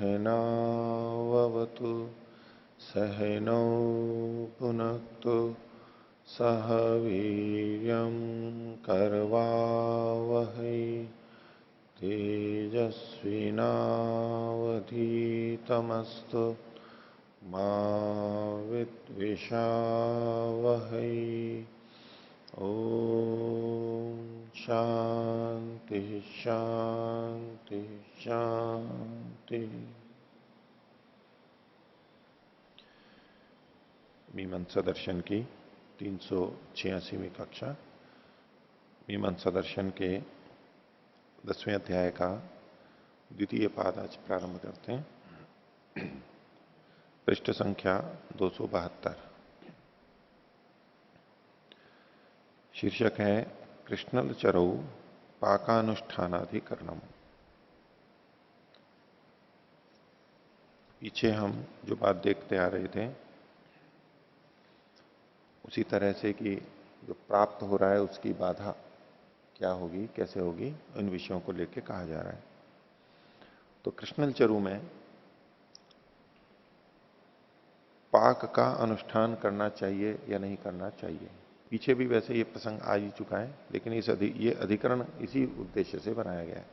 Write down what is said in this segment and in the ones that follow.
सहनावतु सहनौ भुनक्तु सह वीर्यं करवावहै तेजस्विनावधीतमस्तु मा विद्विषावहै। ओम शांति शांति शांति। मीमांसा दर्शन की 386वीं कक्षा। मीमांसा दर्शन के 10वें अध्याय का द्वितीय पाद आज प्रारंभ करते हैं। पृष्ठ संख्या 272। शीर्षक है कृष्णल चरौ पाकानुष्ठानाधिकरणम। पीछे हम जो बात देखते आ रहे थे उसी तरह से कि जो प्राप्त हो रहा है उसकी बाधा क्या होगी, कैसे होगी, इन विषयों को लेकर कहा जा रहा है। तो कृष्णल चरु में पाक का अनुष्ठान करना चाहिए या नहीं करना चाहिए, पीछे भी वैसे ये प्रसंग आ ही चुका है, लेकिन ये अधिकरण इसी उद्देश्य से बनाया गया है।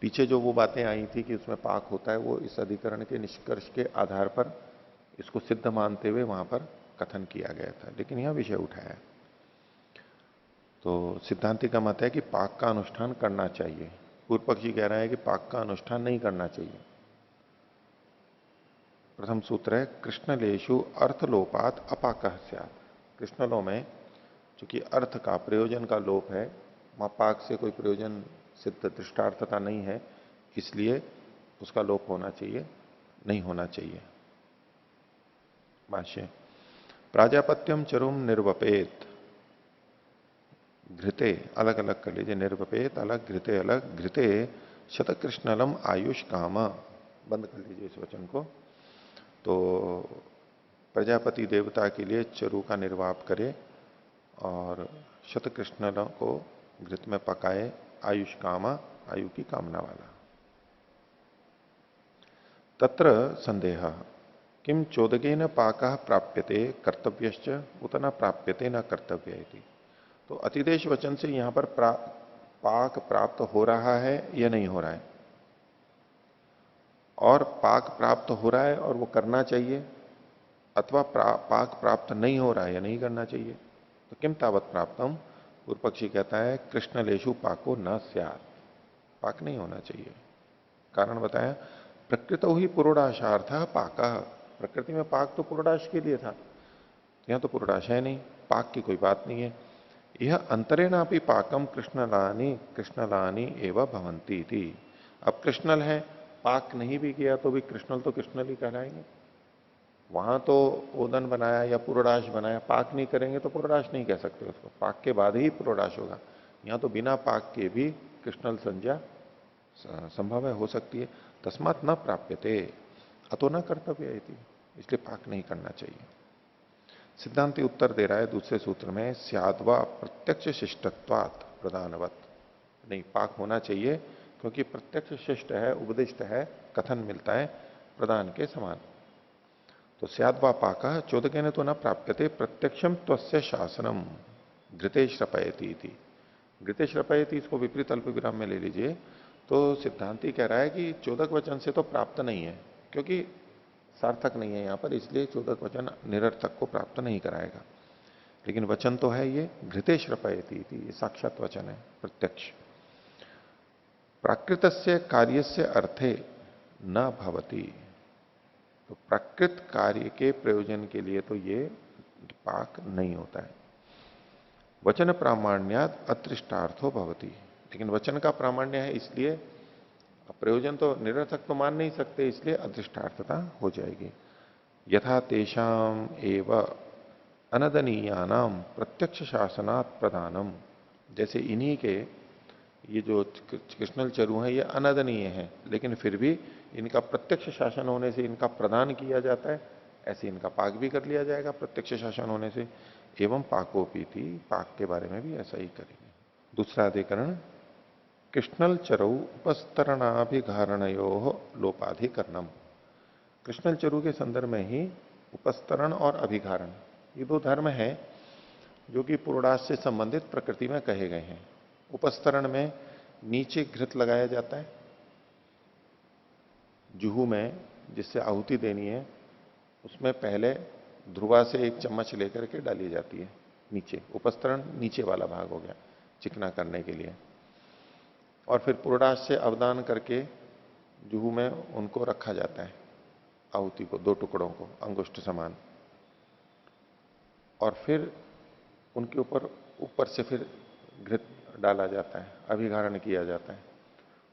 पीछे जो वो बातें आई थी कि उसमें पाक होता है, वो इस अधिकरण के निष्कर्ष के आधार पर इसको सिद्ध मानते हुए वहां पर कथन किया गया था, लेकिन यह विषय उठाया है। तो सिद्धांति का मत है कि पाक का अनुष्ठान करना चाहिए। पूर्व पक्षी कह रहा है कि पाक का अनुष्ठान नहीं करना चाहिए। प्रथम सूत्र है कृष्णलेशु अर्थलोपात अपाकः स्यात्। कृष्णलों में चूंकि अर्थ का, प्रयोजन का लोप है, वहां पाक से कोई प्रयोजन सिद्ध दृष्टार्थता नहीं है, इसलिए उसका लोप होना चाहिए, नहीं होना चाहिए। भाष्य प्राजापत्यम चरुम निर्वपेत। घृते अलग अलग कर लीजिए, निर्वपेत अलग, घृते अलग। घृते शतकृष्णलम आयुष काम, बंद कर लीजिए इस वचन को। तो प्रजापति देवता के लिए चरु का निर्वाप करे और शतकृष्णलों को घृत में पकाए, आयुष कामा, आयु की कामना वाला। तत्र संदेह किम चोदकेन पाकः प्राप्यते कर्तव्यश्च उत न प्राप्यते न कर्तव्य। तो अतिदेश वचन से यहां पर पाक प्राप्त हो रहा है या नहीं हो रहा है, और पाक प्राप्त हो रहा है और वो करना चाहिए, अथवा पाक प्राप्त नहीं हो रहा है या नहीं करना चाहिए। तो किम तावत प्राप्तम, पूर्व पक्षी कहता है कृष्णलेशु पाको न स्यात्, पाक नहीं होना चाहिए। कारण बताया प्रकृतो ही पुरोडाशार्थ पाका। प्रकृति में पाक तो पुरोडाश के लिए था, यहां तो पुरोडाश है नहीं, पाक की कोई बात नहीं है। यह अंतरेणापि पाकम कृष्णलानी एवं भवंती थी। अब कृष्णल है, पाक नहीं भी किया तो भी कृष्णल तो कृष्णल ही कहलाएंगे। वहां तो ओदन बनाया या पुरोडाश बनाया, पाक नहीं करेंगे तो पुरोडाश नहीं कह सकते उसको, पाक के बाद ही पुरोडाश होगा। यहां तो बिना पाक के भी कृष्णल संज्ञा संभव है, हो सकती है। तस्मात न प्राप्यते अतो न कर्तव्य, इसलिए पाक नहीं करना चाहिए। सिद्धांति उत्तर दे रहा है दूसरे सूत्र में, स्याद्वा प्रत्यक्ष शिष्टत्वात् प्रधानवत। नहीं, पाक होना चाहिए क्योंकि प्रत्यक्ष शिष्ट है, उपदिष्ट है, कथन मिलता है प्रदान के समान। तो स्याद्वा पाक चोदके ने तो न प्राप्यते प्रत्यक्षम त्वस्य शासनम घृते श्रपयती थी। घृते श्रपयती इसको विपरीत अल्प विराम में ले लीजिए। तो सिद्धांति कह रहा है कि चोदक वचन से तो प्राप्त नहीं है, क्योंकि सार्थक नहीं है यहां पर, इसलिए चोदक वचन निरर्थक को प्राप्त नहीं कराएगा। लेकिन वचन तो है ये घृते श्रपयती थी, ये साक्षात वचन है, प्रत्यक्ष। प्राकृत से कार्य से अर्थे न भवती। तो प्राकृत कार्य के प्रयोजन के लिए तो ये पाक नहीं होता है। वचन प्रामाण्यात अतृष्टार्थो भवती। लेकिन वचन का प्रामाण्य है, इसलिए प्रयोजन तो निरर्थक तो मान नहीं सकते, इसलिए अदृष्टार्थता हो जाएगी। यथा तेषाम एव अनदनीयानाम प्रत्यक्ष शासनात् प्रधानम। जैसे इन्हीं के ये जो कृष्णल चरु हैं, ये अनदनीय हैं, लेकिन फिर भी इनका प्रत्यक्ष शासन होने से इनका प्रदान किया जाता है, ऐसे इनका पाक भी कर लिया जाएगा प्रत्यक्ष शासन होने से। एवं पाकोपी थी, पाक के बारे में भी ऐसा ही करेंगे। दूसरा अधिकरण कृष्णल चरु उपस्तरणाभिघारणयो लोपाधिकरणम। कृष्णल चरु के संदर्भ में ही उपस्तरण और अभिघारण, ये दो धर्म हैं जो कि पूर्णाश से संबंधित प्रकृति में कहे गए हैं। उपस्तरण में नीचे घृत लगाया जाता है, जुहू में जिससे आहुति देनी है उसमें पहले ध्रुवा से एक चम्मच लेकर के डाली जाती है नीचे। उपस्तरण नीचे वाला भाग हो गया चिकना करने के लिए। और फिर पूर्णाश से अवदान करके जुहू में उनको रखा जाता है, आहुति को, दो टुकड़ों को अंगुष्ठ समान। और फिर उनके ऊपर ऊपर से फिर घृत डाला जाता है, अभिघारण किया जाता है।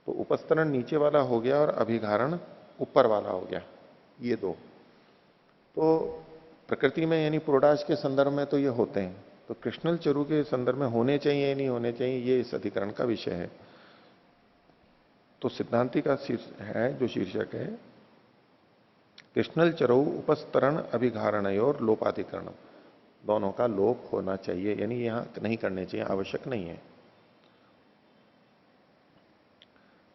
तो उपस्तरण नीचे वाला हो गया और अभिघारण ऊपर वाला हो गया, ये दो। तो प्रकृति में यानी पूर्णाश के संदर्भ में तो ये होते हैं, तो कृष्णल चरु के संदर्भ में होने चाहिए नहीं होने चाहिए, ये इस अधिकरण का विषय है। तो सिद्धांति का है जो शीर्षक है कृष्णल चरु उपस्तरण अभिघारणयोर लोपाधिकरण, दोनों का लोप होना चाहिए, यानी यहां नहीं करने चाहिए, आवश्यक नहीं है।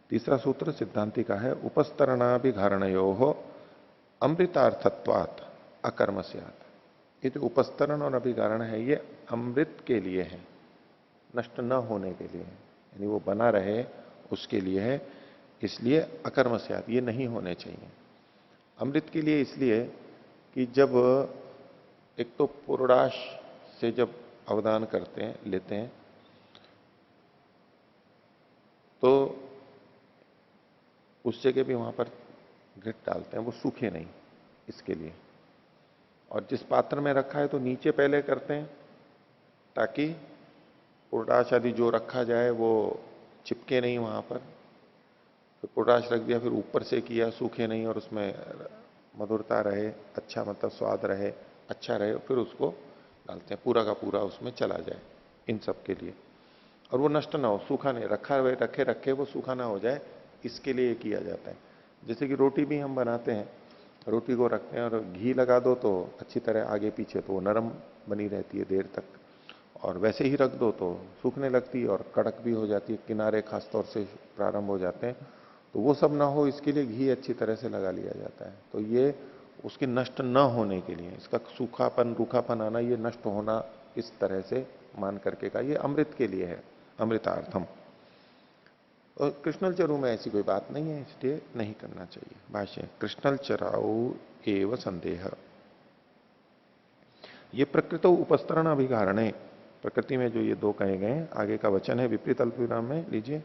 तीसरा सूत्र सिद्धांति का है उपस्तरणाभिघारणयो अमृतार्थत्वात् अकर्मस्यात्। ये जो उपस्तरण और अभिघारण है ये अमृत के लिए है, नष्ट न होने के लिए है, यानी वो बना रहे उसके लिए है, इसलिए अकर्मस्यात्, ये नहीं होने चाहिए। अमृत के लिए इसलिए कि जब एक तो पूर्णाश से जब अवदान करते हैं, लेते हैं, तो उस जगह भी वहां पर घृत डालते हैं, वो सूखे नहीं इसके लिए। और जिस पात्र में रखा है तो नीचे पहले करते हैं ताकि पूर्णाश आदि जो रखा जाए वो चिपके नहीं वहां पर। फिर पूर्णाश रख दिया, फिर ऊपर से किया, सूखे नहीं और उसमें मधुरता रहे, अच्छा मतलब स्वाद रहे, अच्छा रहे, फिर उसको डालते हैं, पूरा का पूरा उसमें चला जाए इन सब के लिए। और वो नष्ट ना हो, सूखा नहीं, रखा हुए रखे रखे वो सूखा ना हो जाए, इसके लिए किया जाता है। जैसे कि रोटी भी हम बनाते हैं, रोटी को रखते हैं और घी लगा दो तो अच्छी तरह आगे पीछे तो वो नरम बनी रहती है देर तक, और वैसे ही रख दो तो सूखने लगती है और कड़क भी हो जाती है, किनारे खासतौर से प्रारंभ हो जाते हैं। तो वो सब ना हो इसके लिए घी अच्छी तरह से लगा लिया जाता है। तो ये उसके नष्ट न होने के लिए, इसका सूखापन रूखापन आना, ये नष्ट होना इस तरह से मान करके का, ये अमृत के लिए है, अमृतार्थम। और कृष्णल चरु में ऐसी कोई बात नहीं है, इसलिए नहीं करना चाहिए। भाष्य कृष्णल चराऊ एव संदेह, ये प्रकृत उपस्तरण अभिघारणे, प्रकृति में जो ये दो कहे गए, आगे का वचन है विपरीत अल्पविराम में लीजिए,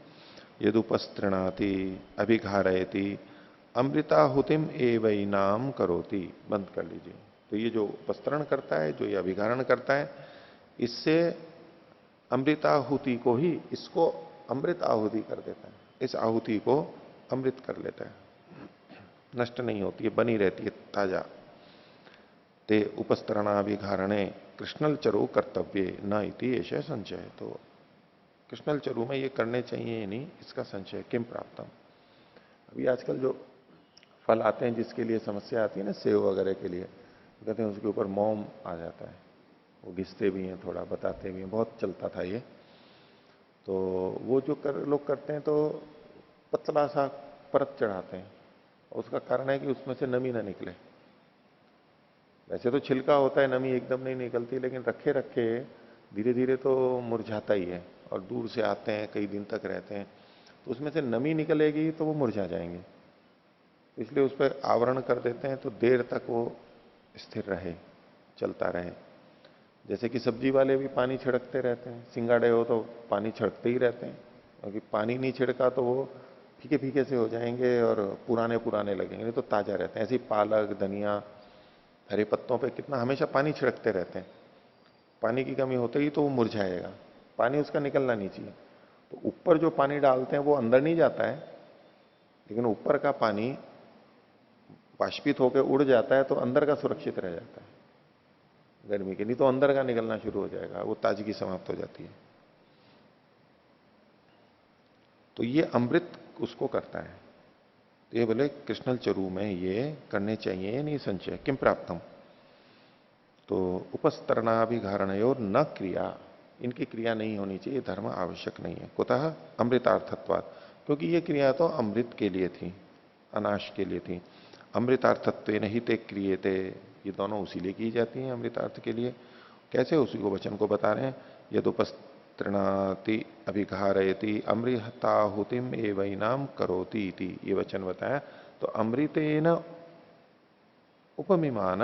यदुपस्तृणाति अभिघारयति अमृताहुतिम एवैनाम करोति, बंद कर लीजिए। तो ये जो उपस्तरण करता है, जो ये अभिघारण करता है, इससे अमृताहुति को ही, इसको अमृत आहुति कर देता है, इस आहुति को अमृत कर लेता है, नष्ट नहीं होती है, बनी रहती है ताजा। ते उपस्तरणाभिघारणे कृष्णल चरु कर्तव्य न इति ऐसे संचय। तो कृष्णल चरु में ये करने चाहिए नहीं, इसका संचय किम प्राप्तम। अभी आजकल जो फल आते हैं जिसके लिए समस्या आती है ना, सेव वगैरह के लिए, कहते हैं उसके ऊपर मोम आ जाता है, वो घिसते भी हैं, थोड़ा बताते भी हैं, बहुत चलता था ये। तो वो जो लोग करते हैं तो पतला सा परत चढ़ाते हैं, उसका कारण है कि उसमें से नमी ना निकले। वैसे तो छिलका होता है, नमी एकदम नहीं निकलती, लेकिन रखे रखे धीरे धीरे तो मुरझाता ही है, और दूर से आते हैं कई दिन तक रहते हैं, तो उसमें से नमी निकलेगी तो वो मुरझा जाएंगे, इसलिए उस पर आवरण कर देते हैं तो देर तक वो स्थिर रहे, चलता रहे। जैसे कि सब्जी वाले भी पानी छिड़कते रहते हैं, सिंगाड़े हो तो पानी छिड़कते ही रहते हैं, क्योंकि पानी नहीं छिड़का तो वो फीके फीके से हो जाएंगे और पुराने पुराने लगेंगे, नहीं तो ताजा रहते हैं। ऐसे ही पालक, धनिया, हरे पत्तों पे कितना हमेशा पानी छिड़कते रहते हैं, पानी की कमी होते ही तो वो मुरझाएगा, पानी उसका निकलना नहीं चाहिए। तो ऊपर जो पानी डालते हैं वो अंदर नहीं जाता है, लेकिन ऊपर का पानी बाष्पित होकर उड़ जाता है तो अंदर का सुरक्षित रह जाता है गर्मी के, नहीं तो अंदर का निकलना शुरू हो जाएगा, वो ताजगी समाप्त हो जाती है। तो ये अमृत उसको करता है। तो ये बोले कृष्णल चरु में ये करने चाहिए नहीं संचय, किम प्राप्तम। तो उपस्तरणाभिघारणयोर न क्रिया, इनकी क्रिया नहीं होनी चाहिए, धर्म आवश्यक नहीं है। कुतः अमृतार्थत्वात्, क्योंकि ये क्रिया तो अमृत के लिए थी, अनाश के लिए थी। अमृतार्थत्व नहीं ते क्रियते, ये दोनों उसी लिए की जाती हैं, अमृतार्थ के लिए। कैसे? उसी को वचन को बता रहे हैं। यदुपस्तृणाति अभिघारयति अमृताहुतिम एवैनाम करोति इति, ये वचन बताया। तो अमृतेन उपमिमान,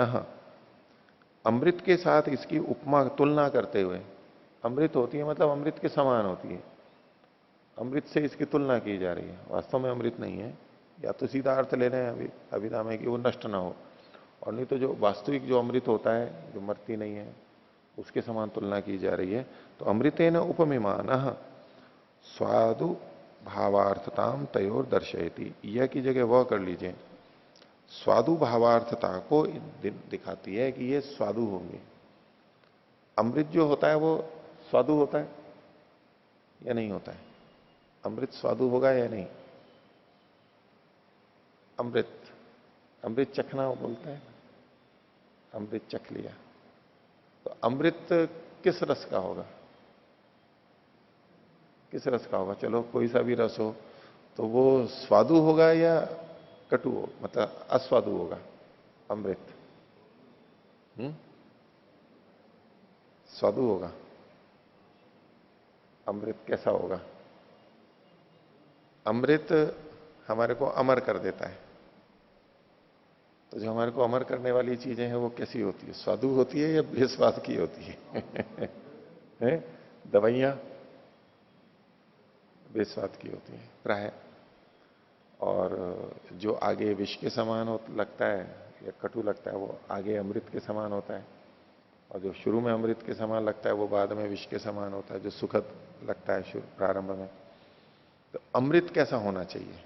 अमृत के साथ इसकी उपमा तुलना करते हुए, अमृत होती है मतलब अमृत के समान होती है, अमृत से इसकी तुलना की जा रही है। वास्तव में अमृत नहीं है, या तो सीधा अर्थ ले रहे हैं अभी अभिधा में कि वो नष्ट ना हो, और नहीं तो जो वास्तविक जो अमृत होता है, जो मरती नहीं है, उसके समान तुलना की जा रही है। तो अमृतेन उपमिमान स्वादु भावार्थताम तयोर दर्शयति, यह की जगह वह कर लीजिए, स्वादु भावार्थता को दिखाती है कि ये स्वादु होंगे। अमृत जो होता है वो स्वादु होता है या नहीं होता है? अमृत स्वादु होगा या नहीं? अमृत, अमृत चखना बोलता है, अमृत चख लिया। तो अमृत किस रस का होगा? किस रस का होगा? चलो कोई सा भी रस हो, तो वो स्वादु होगा या कटु हो, मतलब अस्वादु होगा अमृत? स्वादु होगा। अमृत कैसा होगा? अमृत हमारे को अमर कर देता है। तो जो हमारे को अमर करने वाली चीजें हैं वो कैसी होती है? स्वादु होती है या बेस्वाद की होती है? दवाइयां बेस्वाद की होती है प्राय। और जो आगे विष के समान लगता है या कटु लगता है, वो आगे अमृत के समान होता है। और जो शुरू में अमृत के समान लगता है वो बाद में विष के समान होता है, जो सुखद लगता है शुरू प्रारंभ में। तो अमृत कैसा होना चाहिए?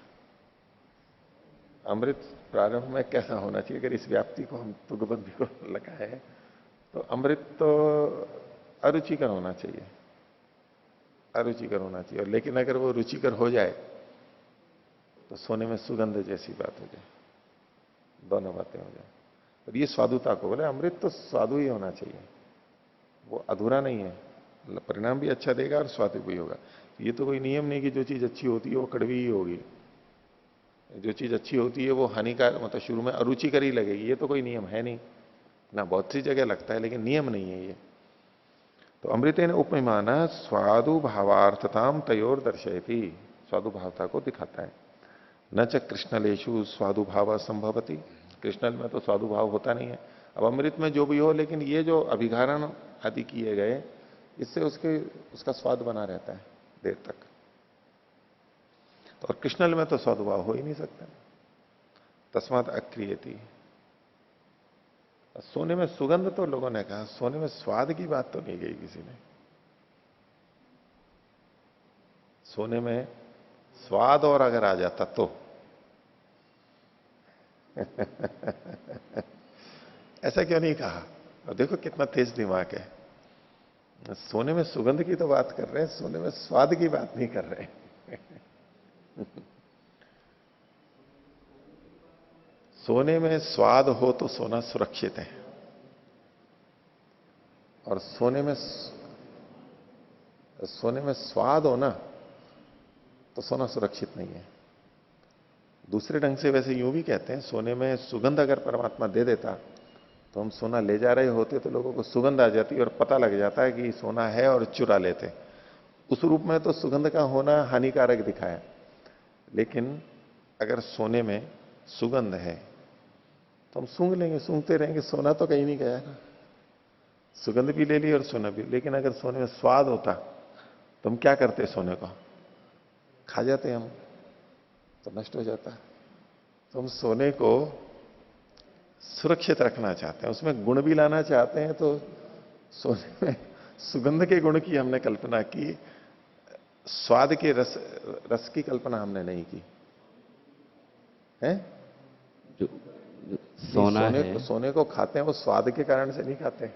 अमृत प्रारंभ में कैसा होना चाहिए? अगर इस व्याप्ति को हम तुकबंदी को लगाए तो अमृत तो अरुचिकर होना चाहिए, अरुचिकर होना चाहिए। लेकिन अगर वो रुचिकर हो जाए तो सोने में सुगंध जैसी बात हो जाए, दोनों बातें हो जाए। और ये स्वादुता को बोले, अमृत तो स्वादु ही होना चाहिए, वो अधूरा नहीं है, परिणाम भी अच्छा देगा और स्वादु भी होगा। ये तो कोई नियम नहीं कि जो चीज अच्छी होती है वो कड़वी ही होगी, जो चीज अच्छी होती है वो हानिकारक, मतलब शुरू में अरुचिकर ही लगेगी, ये तो कोई नियम है नहीं ना। बहुत सी जगह लगता है लेकिन नियम नहीं है ये। तो अमृतेन उपमाना स्वादु भावार्थताम तयोर दर्शयति, स्वादु भावता को दिखाता है। न च कृष्णलेशु स्वादु भाव संभवती, कृष्णल में तो स्वादु भाव होता नहीं है। अब अमृत में जो भी हो, लेकिन ये जो अभिघारण आदि किए गए, इससे उसका स्वाद बना रहता है देर तक। तो और कृष्णल में तो स्वादु भाव हो ही नहीं सकता, तस्मात अक्रियति। सोने में सुगंध तो लोगों ने कहा, सोने में स्वाद की बात तो नहीं गई किसी ने। सोने में स्वाद और अगर आ जाता तो ऐसा क्यों नहीं कहा? और देखो कितना तेज दिमाग है। सोने में सुगंध की तो बात कर रहे हैं, सोने में स्वाद की बात नहीं कर रहे हैं। सोने में स्वाद हो तो सोना सुरक्षित है, और सोने में स्वाद हो ना तो सोना सुरक्षित नहीं है। दूसरे ढंग से वैसे यूं भी कहते हैं, सोने में सुगंध अगर परमात्मा दे देता तो हम सोना ले जा रहे होते तो लोगों को सुगंध आ जाती और पता लग जाता है कि सोना है और चुरा लेते। उस रूप में तो सुगंध का होना हानिकारक दिखाया। लेकिन अगर सोने में सुगंध है तो हम सूंघ लेंगे, सूंघते रहेंगे, सोना तो कहीं नहीं गया ना। सुगंध भी ले ली और सोना भी। लेकिन अगर सोने में स्वाद होता तो हम क्या करते? सोने को खा जाते हम, तो नष्ट हो जाता। तो हम सोने को सुरक्षित रखना चाहते हैं, उसमें गुण भी लाना चाहते हैं। तो सोने में सुगंध के गुण की हमने कल्पना की, स्वाद के रस की कल्पना हमने नहीं की है। जो सोना सोने को खाते हैं वो स्वाद के कारण से नहीं खाते,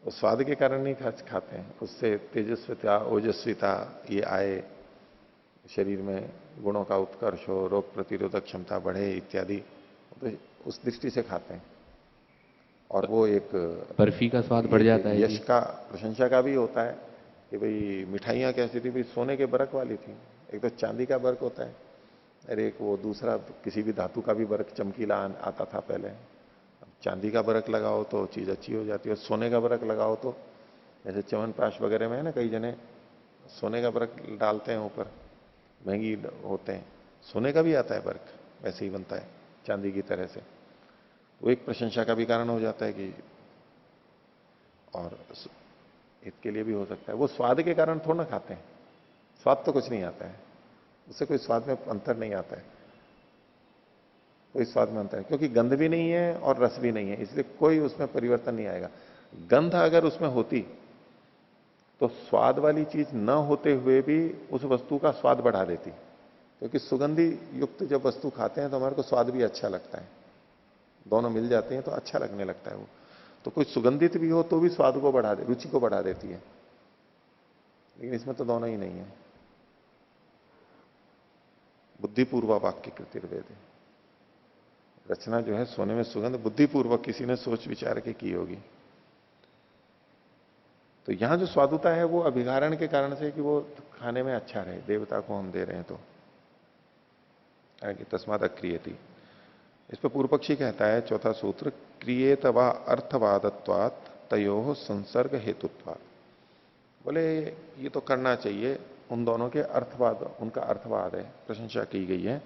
वो स्वाद के कारण नहीं खाते हैं। उससे तेजस्विता ओजस्विता ये आए, शरीर में गुणों का उत्कर्ष हो, रोग प्रतिरोधक क्षमता बढ़े इत्यादि, तो उस दृष्टि से खाते हैं। और वो एक बर्फी का स्वाद बढ़ जाता है यश जी। का, प्रशंसा का भी होता है कि भाई मिठाइयाँ कैसी थी, भाई सोने के बरक वाली थी। एक तो चांदी का बरक होता है, और एक वो दूसरा किसी भी धातु का भी बरक चमकीला आता था पहले। अब चांदी का बरक लगाओ तो चीज अच्छी हो जाती है, और सोने का बरक लगाओ तो, जैसे च्यवनप्राश वगैरह में है ना, कई जने सोने का बरक डालते हैं ऊपर, महंगी होते हैं। सोने का भी आता है बरक, वैसे ही बनता है चांदी की तरह से। वो एक प्रशंसा का भी कारण हो जाता है कि, और इसके लिए भी हो सकता है। वो स्वाद के कारण थोड़ा ना खाते हैं, स्वाद तो कुछ नहीं आता है उससे, कोई स्वाद में अंतर नहीं आता है, कोई स्वाद में अंतर है, क्योंकि गंध भी नहीं है और रस भी नहीं है, इसलिए कोई उसमें परिवर्तन नहीं आएगा। गंध अगर उसमें होती तो स्वाद वाली चीज न होते हुए भी उस वस्तु का स्वाद बढ़ा देती, क्योंकि सुगंधी युक्त जब वस्तु खाते हैं तो हमारे को स्वाद भी अच्छा लगता है, दोनों मिल जाते हैं तो अच्छा लगने लगता है वो। तो कुछ सुगंधित भी हो तो भी स्वाद को बढ़ा दे, रुचि को बढ़ा देती है, लेकिन इसमें तो दोनों ही नहीं है। बुद्धिपूर्वक वाक्य कृतिर्वेद, रचना जो है सोने में सुगंध बुद्धिपूर्वक किसी ने सोच विचार के की होगी। तो यहां जो स्वादुता है वो अभिगारण के कारण से, कि वो खाने में अच्छा रहे, देवता को हम दे रहे हैं तो आगे तस्माद अक्रियति। इस पर पूर्व पक्षी कहता है, चौथा सूत्र, क्रिएत व अर्थवादत्वात् तयो संसर्ग हेतुत्वात्। बोले ये तो करना चाहिए, उन दोनों के अर्थवाद, उनका अर्थवाद है, प्रशंसा की गई है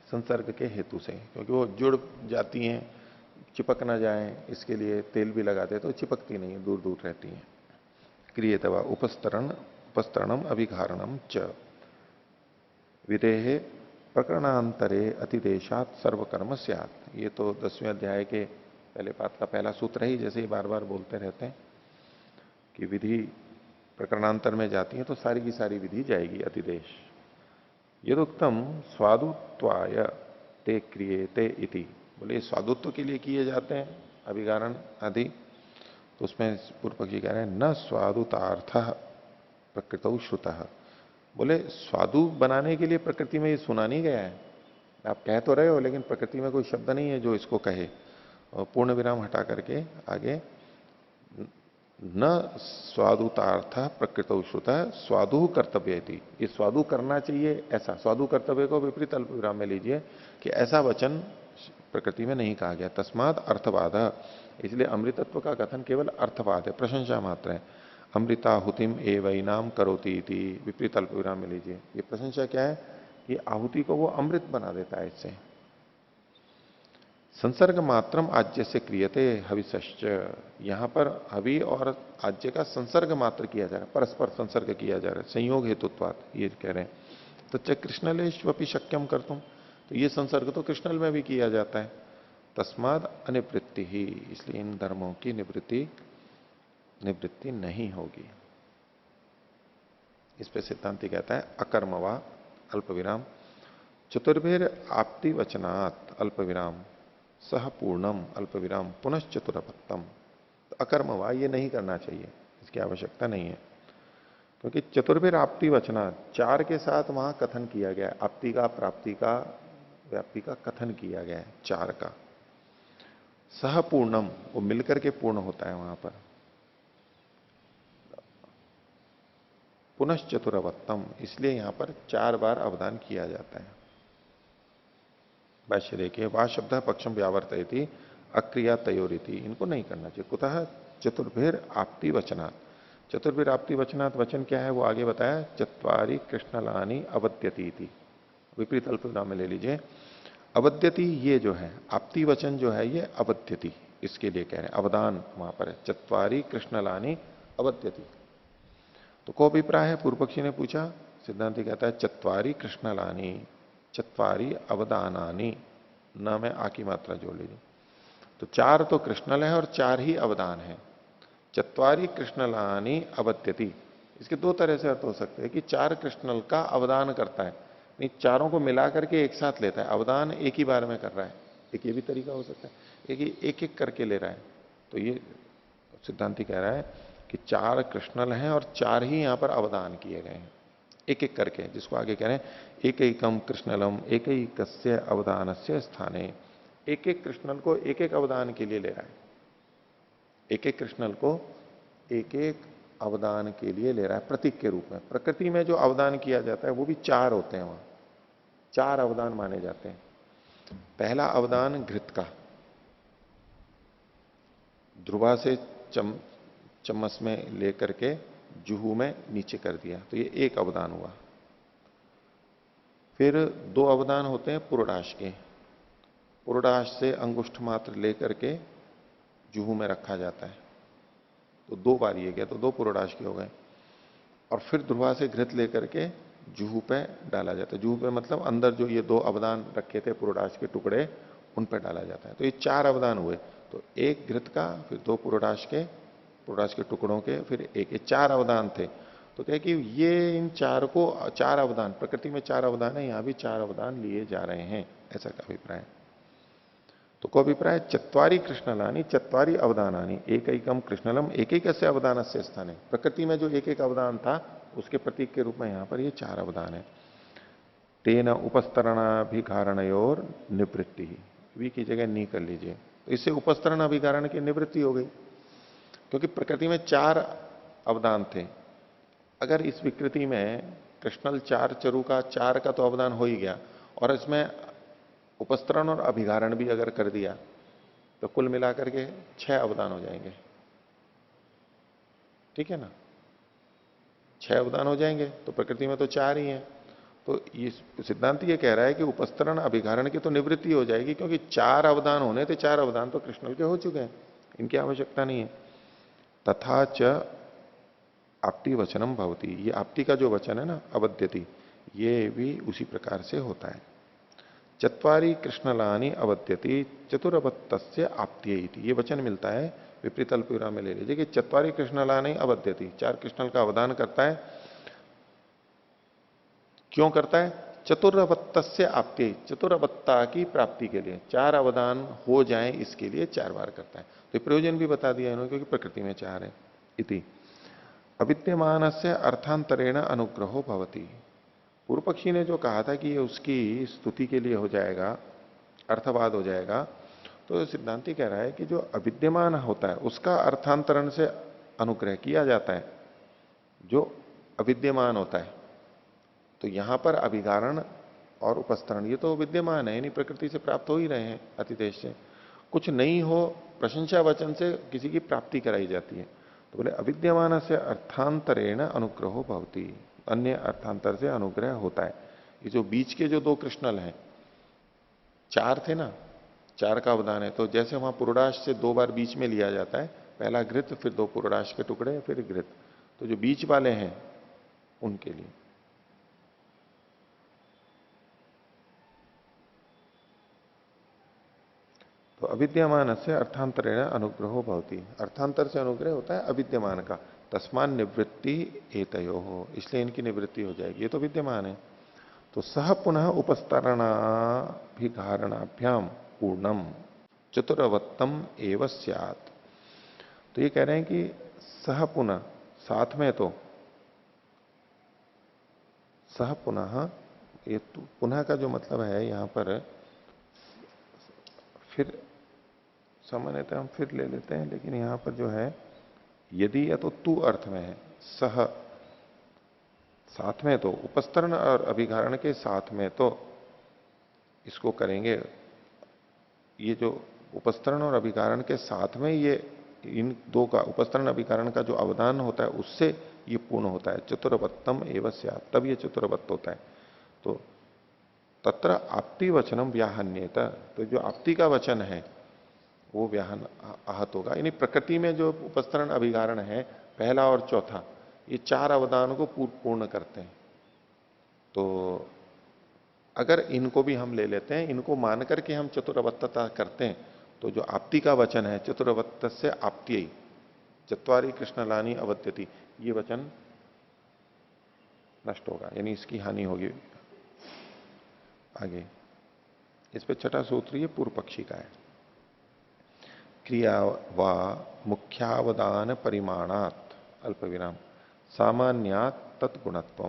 संसर्ग के हेतु से, क्योंकि वो जुड़ जाती हैं, चिपक ना जाए इसके लिए तेल भी लगाते तो चिपकती नहीं है, दूर दूर रहती हैं। क्रियतवा उपस्तरणम अभिघारणम च विदेह प्रकरणांतरे अतिदेशात सर्वकर्म स्यात्। ये तो 10वें अध्याय के पहले पाठ का पहला सूत्र ही, जैसे ही बार बार बोलते रहते हैं कि विधि प्रकरणांतर में जाती है तो सारी की सारी विधि जाएगी, अतिदेश। यदुक्तम स्वादुत्वाय ते क्रियेते इति। बोले स्वादुत्व के लिए किए जाते हैं अभिगारण आदि, तो उसमें पूर्व पक्षी कह रहे हैं न स्वादुतार्थ प्रकृत श्रुत। बोले स्वादु बनाने के लिए प्रकृति में ये सुना नहीं गया है, आप कह तो रहे हो लेकिन प्रकृति में कोई शब्द नहीं है जो इसको कहे। और पूर्ण विराम हटा करके आगे, न स्वादुतार्थ प्रकृत श्रुत स्वादु कर्तव्य थी, ये स्वादु करना चाहिए ऐसा, स्वादु कर्तव्य को विपरीत अल्प विराम में लीजिए कि ऐसा वचन प्रकृति में नहीं कहा गया। तस्माद अर्थवाद, इसलिए अमृतत्व का कथन केवल अर्थवाद है, प्रशंसा मात्र है। अमृताहुतिम एवैनाम करोती थी, विपरीत अल्प विराम में लीजिए, ये प्रशंसा क्या है कि आहुति को वो अमृत बना देता है इससे। संसर्ग मात्रम आज्य से क्रियते हविश्च, यहां पर हवि और आज्य का संसर्ग मात्र किया जा रहा है, परस्पर संसर्ग किया जा रहा है, संयोग हेतुत्वात ये कह रहे हैं। तो च कृष्णलेश्वपि शक्यम कर तुम, तो ये संसर्ग तो कृष्णल में भी किया जाता है। तस्माद अनिवृत्ति ही, इसलिए इन धर्मों की निवृत्ति नहीं होगी। इस पे सिद्धांति कहता है अकर्मवा अल्प विराम चतुर्भेर आपति वचनात् अल्प विराम सह पूर्णम अल्प विराम पुनश्चतुरपत्तम। तो अकर्मवा ये नहीं करना चाहिए, इसकी आवश्यकता नहीं है, क्योंकि चतुर्भेर आपति वचना, चार के साथ वहां कथन किया गया है, आपति का, प्राप्ति का, व्याप्ति का कथन किया गया है चार का। सह पूर्णम, वो मिलकर के पूर्ण होता है वहां पर। पुनश्चतुरवत्तम, इसलिए यहां पर 4 बार अवधान किया जाता है। भाष्य देखिए, वाह शब्द पक्षम व्यावर्तयति अक्रिया तयोरिति, इनको नहीं करना चाहिए। कुतः चतुर्भेर आपति वचनात्, चतुर्भेर आपति वचनात्, वचन क्या है वो आगे बताया, चत्वारी कृष्णलानी अवद्यति इति, विपरीत अल्प विराम में ले लीजिए। अवद्यति ये जो है आपति वचन जो है ये अवद्यति, इसके लिए कह रहे हैं, अवदान वहां पर है, चत्वारी कृष्णलानी अवद्यति। तो को अभिप्राय है, पूर्व पक्षी ने पूछा, सिद्धांति कहता है चत्वारी कृष्णलानी, चत्वारी अवदानानी, न में आ की मात्रा जोड़ लीजिए। तो 4 तो कृष्णल है और 4 ही अवदान है। चत्वारी कृष्णलानी अवद्यति, इसके 2 तरह से अर्थ हो सकते हैं कि 4 कृष्णल का अवदान करता है, नहीं चारों को मिला करके एक साथ लेता है, अवदान एक ही बार में कर रहा है, एक ये भी तरीका हो सकता है, एक एक करके ले रहा है। तो ये सिद्धांति कह रहा है कि 4 कृष्णल हैं और 4 ही यहां पर अवदान किए गए हैं, एक एक करके, जिसको आगे कह रहे हैं एक एकम कृष्णलम एक कस्य अवदान से स्थाने, एक एक कृष्णल को एक एक अवदान के लिए ले रहा है, एक एक कृष्णल को एक एक अवदान के लिए ले रहा है प्रतीक के रूप में। प्रकृति में जो अवदान किया जाता है वो भी चार होते हैं, वहां चार अवदान माने जाते हैं। पहला अवदान घृत का, ध्रुवा से चम्मच में लेकर के जुहू में नीचे कर दिया, तो ये एक अवदान हुआ। फिर दो अवदान होते हैं पुरोडाश के, पुरोडाश से अंगुष्ठ मात्र लेकर के जुहू में रखा जाता है, तो दो बार ये गया, तो दो पुरोडाश के हो गए। और फिर ध्रुवा से घृत लेकर के जुहू पे डाला जाता है, जुहू पे मतलब अंदर जो ये दो अवदान रखे थे पुरोडाश के टुकड़े, उन पर डाला जाता है। तो ये चार अवदान हुए, तो एक घृत का, फिर दो पुरोडाश के टुकड़ों के, फिर एक, ये चार अवदान थे। तो क्या कि ये इन चार को, चार अवदान, प्रकृति में चार अवदान है, यहां भी चार अवदान लिए जा रहे हैं, ऐसा का अभिप्राय है। तो को अभिप्राय चत्वारी कृष्णलानी चत्वारी अवदानानी एक एकम कृष्णलम एक एक से अवदान से स्थान है। प्रकृति में जो एक एक अवदान था उसके प्रतीक के रूप में यहां पर ये चार अवदान है। तेन उपस्तरणाभिकारणयोर निवृत्ति, वी की जगह नी कर लीजिए, तो इससे उपस्तरण अभिकारण की निवृत्ति हो गई, क्योंकि प्रकृति में चार अवदान थे। अगर इस विकृति में कृष्णल चार चरु का, चार का तो अवदान हो ही गया, और इसमें उपस्तरण और अभिगारण भी अगर कर दिया तो कुल मिलाकर के छह अवदान हो जाएंगे, ठीक है ना, छह अवदान हो जाएंगे। तो प्रकृति में तो चार ही हैं, तो ये सिद्धांत ये कह रहा है कि उपस्तरण अभिगारण की तो निवृत्ति हो जाएगी, क्योंकि चार अवदान होने थे, चार अवदान तो कृष्णल के हो चुके हैं, इनकी आवश्यकता नहीं है। तथा च आपती वचनम भवती, ये आपती का जो वचन है ना, अवद्यति, ये भी उसी प्रकार से होता है। चत्वारी कृष्णलानी अवद्यति चतुरवत्तस्य आप्त्यय, ये वचन मिलता है विपरीत अल्पविराम में ले लीजिए कि चत्वारी कृष्णलानी अवद्यति, चार कृष्णल का अवदान करता है। क्यों करता है? चतुरवत्तस्य आप्त्यय, चतुरवत्ता की प्राप्ति के लिए, चार अवदान हो जाए इसके लिए चार बार करता है। तो प्रयोजन भी बता दिया इन्होंने, क्योंकि प्रकृति में चार है। इति अविद्यमान से अर्थांतरेण अनुग्रहो भवति, पूर्व पक्षी ने जो कहा था कि ये उसकी स्तुति के लिए हो जाएगा, अर्थवाद हो जाएगा, तो सिद्धांति कह रहा है कि जो अविद्यमान होता है उसका अर्थांतरण से अनुग्रह किया जाता है, जो अविद्यमान होता है। तो यहां पर अभिगारण और उपस्तरण ये तो विद्यमान है, यानी प्रकृति से प्राप्त हो ही रहे हैं, अतिदेश से। कुछ नहीं हो, प्रशंसा वचन से किसी की प्राप्ति कराई जाती है। तो बोले अविद्यमान से अर्थांतरेण अनुग्रहो भवति, अन्य अर्थांतर से अनुग्रह होता है। ये जो बीच के जो दो कृष्णल हैं, चार थे ना, चार का अवदान है, तो जैसे वहां पुरोडाश से दो बार बीच में लिया जाता है, पहला घृत, फिर दो पुरोडाश के टुकड़े, फिर घृत, तो जो बीच वाले हैं उनके लिए। तो अविद्यमान से अर्थांतरेण अनुग्रहो भवति, अर्थांतर से अनुग्रह होता है अविद्यमान का। तस्मान निवृत्ति एतयो हो, इसलिए इनकी निवृत्ति हो जाएगी, ये तो विद्यमान है। तो सह पुनः उपस्तरणाभिधारणाभ्याम पूर्णम चतुरवत्तम एव स्यात्। तो ये कह रहे हैं कि सह पुनः, साथ में, तो सह पुनः, ये पुनः का जो मतलब है यहां पर, फिर सामान्यतः हम फिर ले लेते हैं, लेकिन यहां पर जो है यदि या तो तू अर्थ में है, सह साथ में, तो उपस्तरण और अभिगारण के साथ में तो इसको करेंगे। ये जो उपस्तरण और अभिगारण के साथ में, ये इन दो का, उपस्तरण अभिगारण का जो अवदान होता है उससे ये पूर्ण होता है। चतुरवत्तम एवं स्यात्, तब ये चतुरवत्त होता है। तो तत्र आपती वचनम व्याहन्येत, तो जो आपती का वचन है वो व्याहन आहत होगा। यानी प्रकृति में जो उपस्तरण अभिगारण है, पहला और चौथा, ये चार अवदान को पूर्ण करते हैं। तो अगर इनको भी हम ले लेते हैं, इनको मान करके हम चतुरवत्तता करते हैं, तो जो आपती का वचन है चतुरवत्त से आपत्ययी चत्वारी कृष्णलानी अवद्यति, ये वचन नष्ट होगा, यानी इसकी हानि होगी। आगे इस पे छठा सूत्र ये पूर्व पक्षी का है। क्रिया व मुख्यावदान परिमाणात अल्प विराम सामान्यात तत्गुणत्व,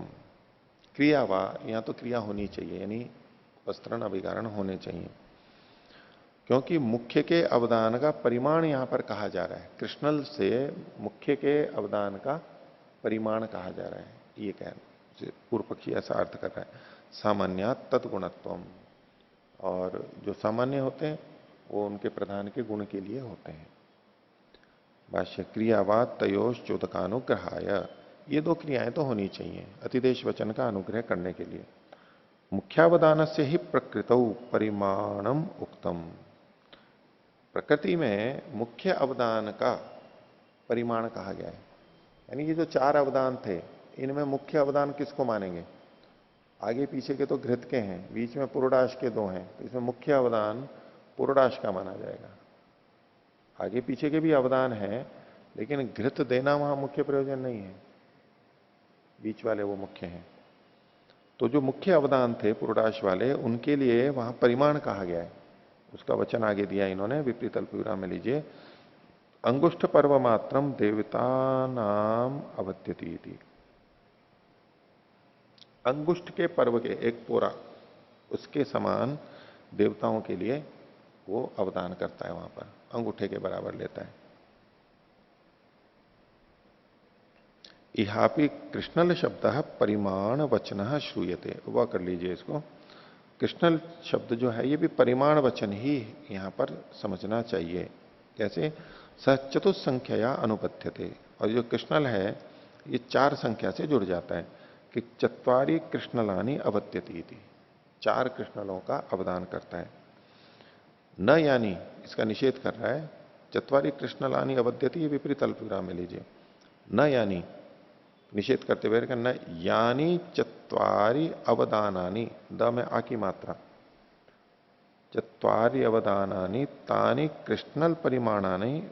क्रिया वा, यहां तो क्रिया होनी चाहिए, यानी वस्त्रण अभिगारण होने चाहिए। क्योंकि मुख्य के अवदान का परिमाण यहां पर कहा जा रहा है, कृष्णल से मुख्य के अवदान का परिमाण कहा जा रहा है, ये कह पूर्व पक्षी ऐसा अर्थ कर रहा है। सामान्य तत्गुणत्वम, और जो सामान्य होते हैं वो उनके प्रधान के गुण के लिए होते हैं। भाष्य क्रियावाद तयोश चोदकानुग्रहाय, ये दो क्रियाएं तो होनी चाहिए अतिदेश वचन का अनुग्रह करने के लिए। मुख्यावदान से ही प्रकृतौ परिमाणम उक्तम, प्रकृति में मुख्य अवदान का परिमाण कहा गया है। यानी ये जो चार अवदान थे, इनमें मुख्य अवदान किसको मानेंगे? आगे पीछे के तो घृत के हैं, बीच में पुरोडाश के दो हैं, तो इसमें मुख्य अवदान पुरोडाश का माना जाएगा। आगे पीछे के भी अवदान है, लेकिन घृत देना वहां मुख्य प्रयोजन नहीं है, बीच वाले वो मुख्य हैं। तो जो मुख्य अवदान थे पुरोडाश वाले, उनके लिए वहां परिमाण कहा गया है। उसका वचन आगे दिया इन्होंने, विपरीत अल्पविराम में लीजिए। अंगुष्ठ पर्व मात्रम देवता नाम अवत्यती थी। अंगुष्ठ के पर्व के एक पोरा, उसके समान देवताओं के लिए वो अवदान करता है, वहां पर अंगूठे के बराबर लेता है। इहापि कृष्णल शब्द परिमाण वचन श्रूयते, वह कर लीजिए इसको। कृष्णल शब्द जो है ये भी परिमाण वचन ही यहां पर समझना चाहिए। कैसे? चतुसंख्या अनुबध्यते, और जो कृष्णल है ये चार संख्या से जुड़ जाता है कि चत्वारी कृष्णलानी अवत्यती थी, चार कृष्णलों का अवदान करता है। न यानी, इसका निषेध कर रहा है, चत्वारी कृष्णलानी अवध्यती, ये विपरीत अल्पविराम में लीजिए। न यानी निषेध करते हुए न यानी चत्वारी अवदानानी, द में आ की मात्रा, चत्वारी अवदानानी तानी कृष्णल परिमाणानी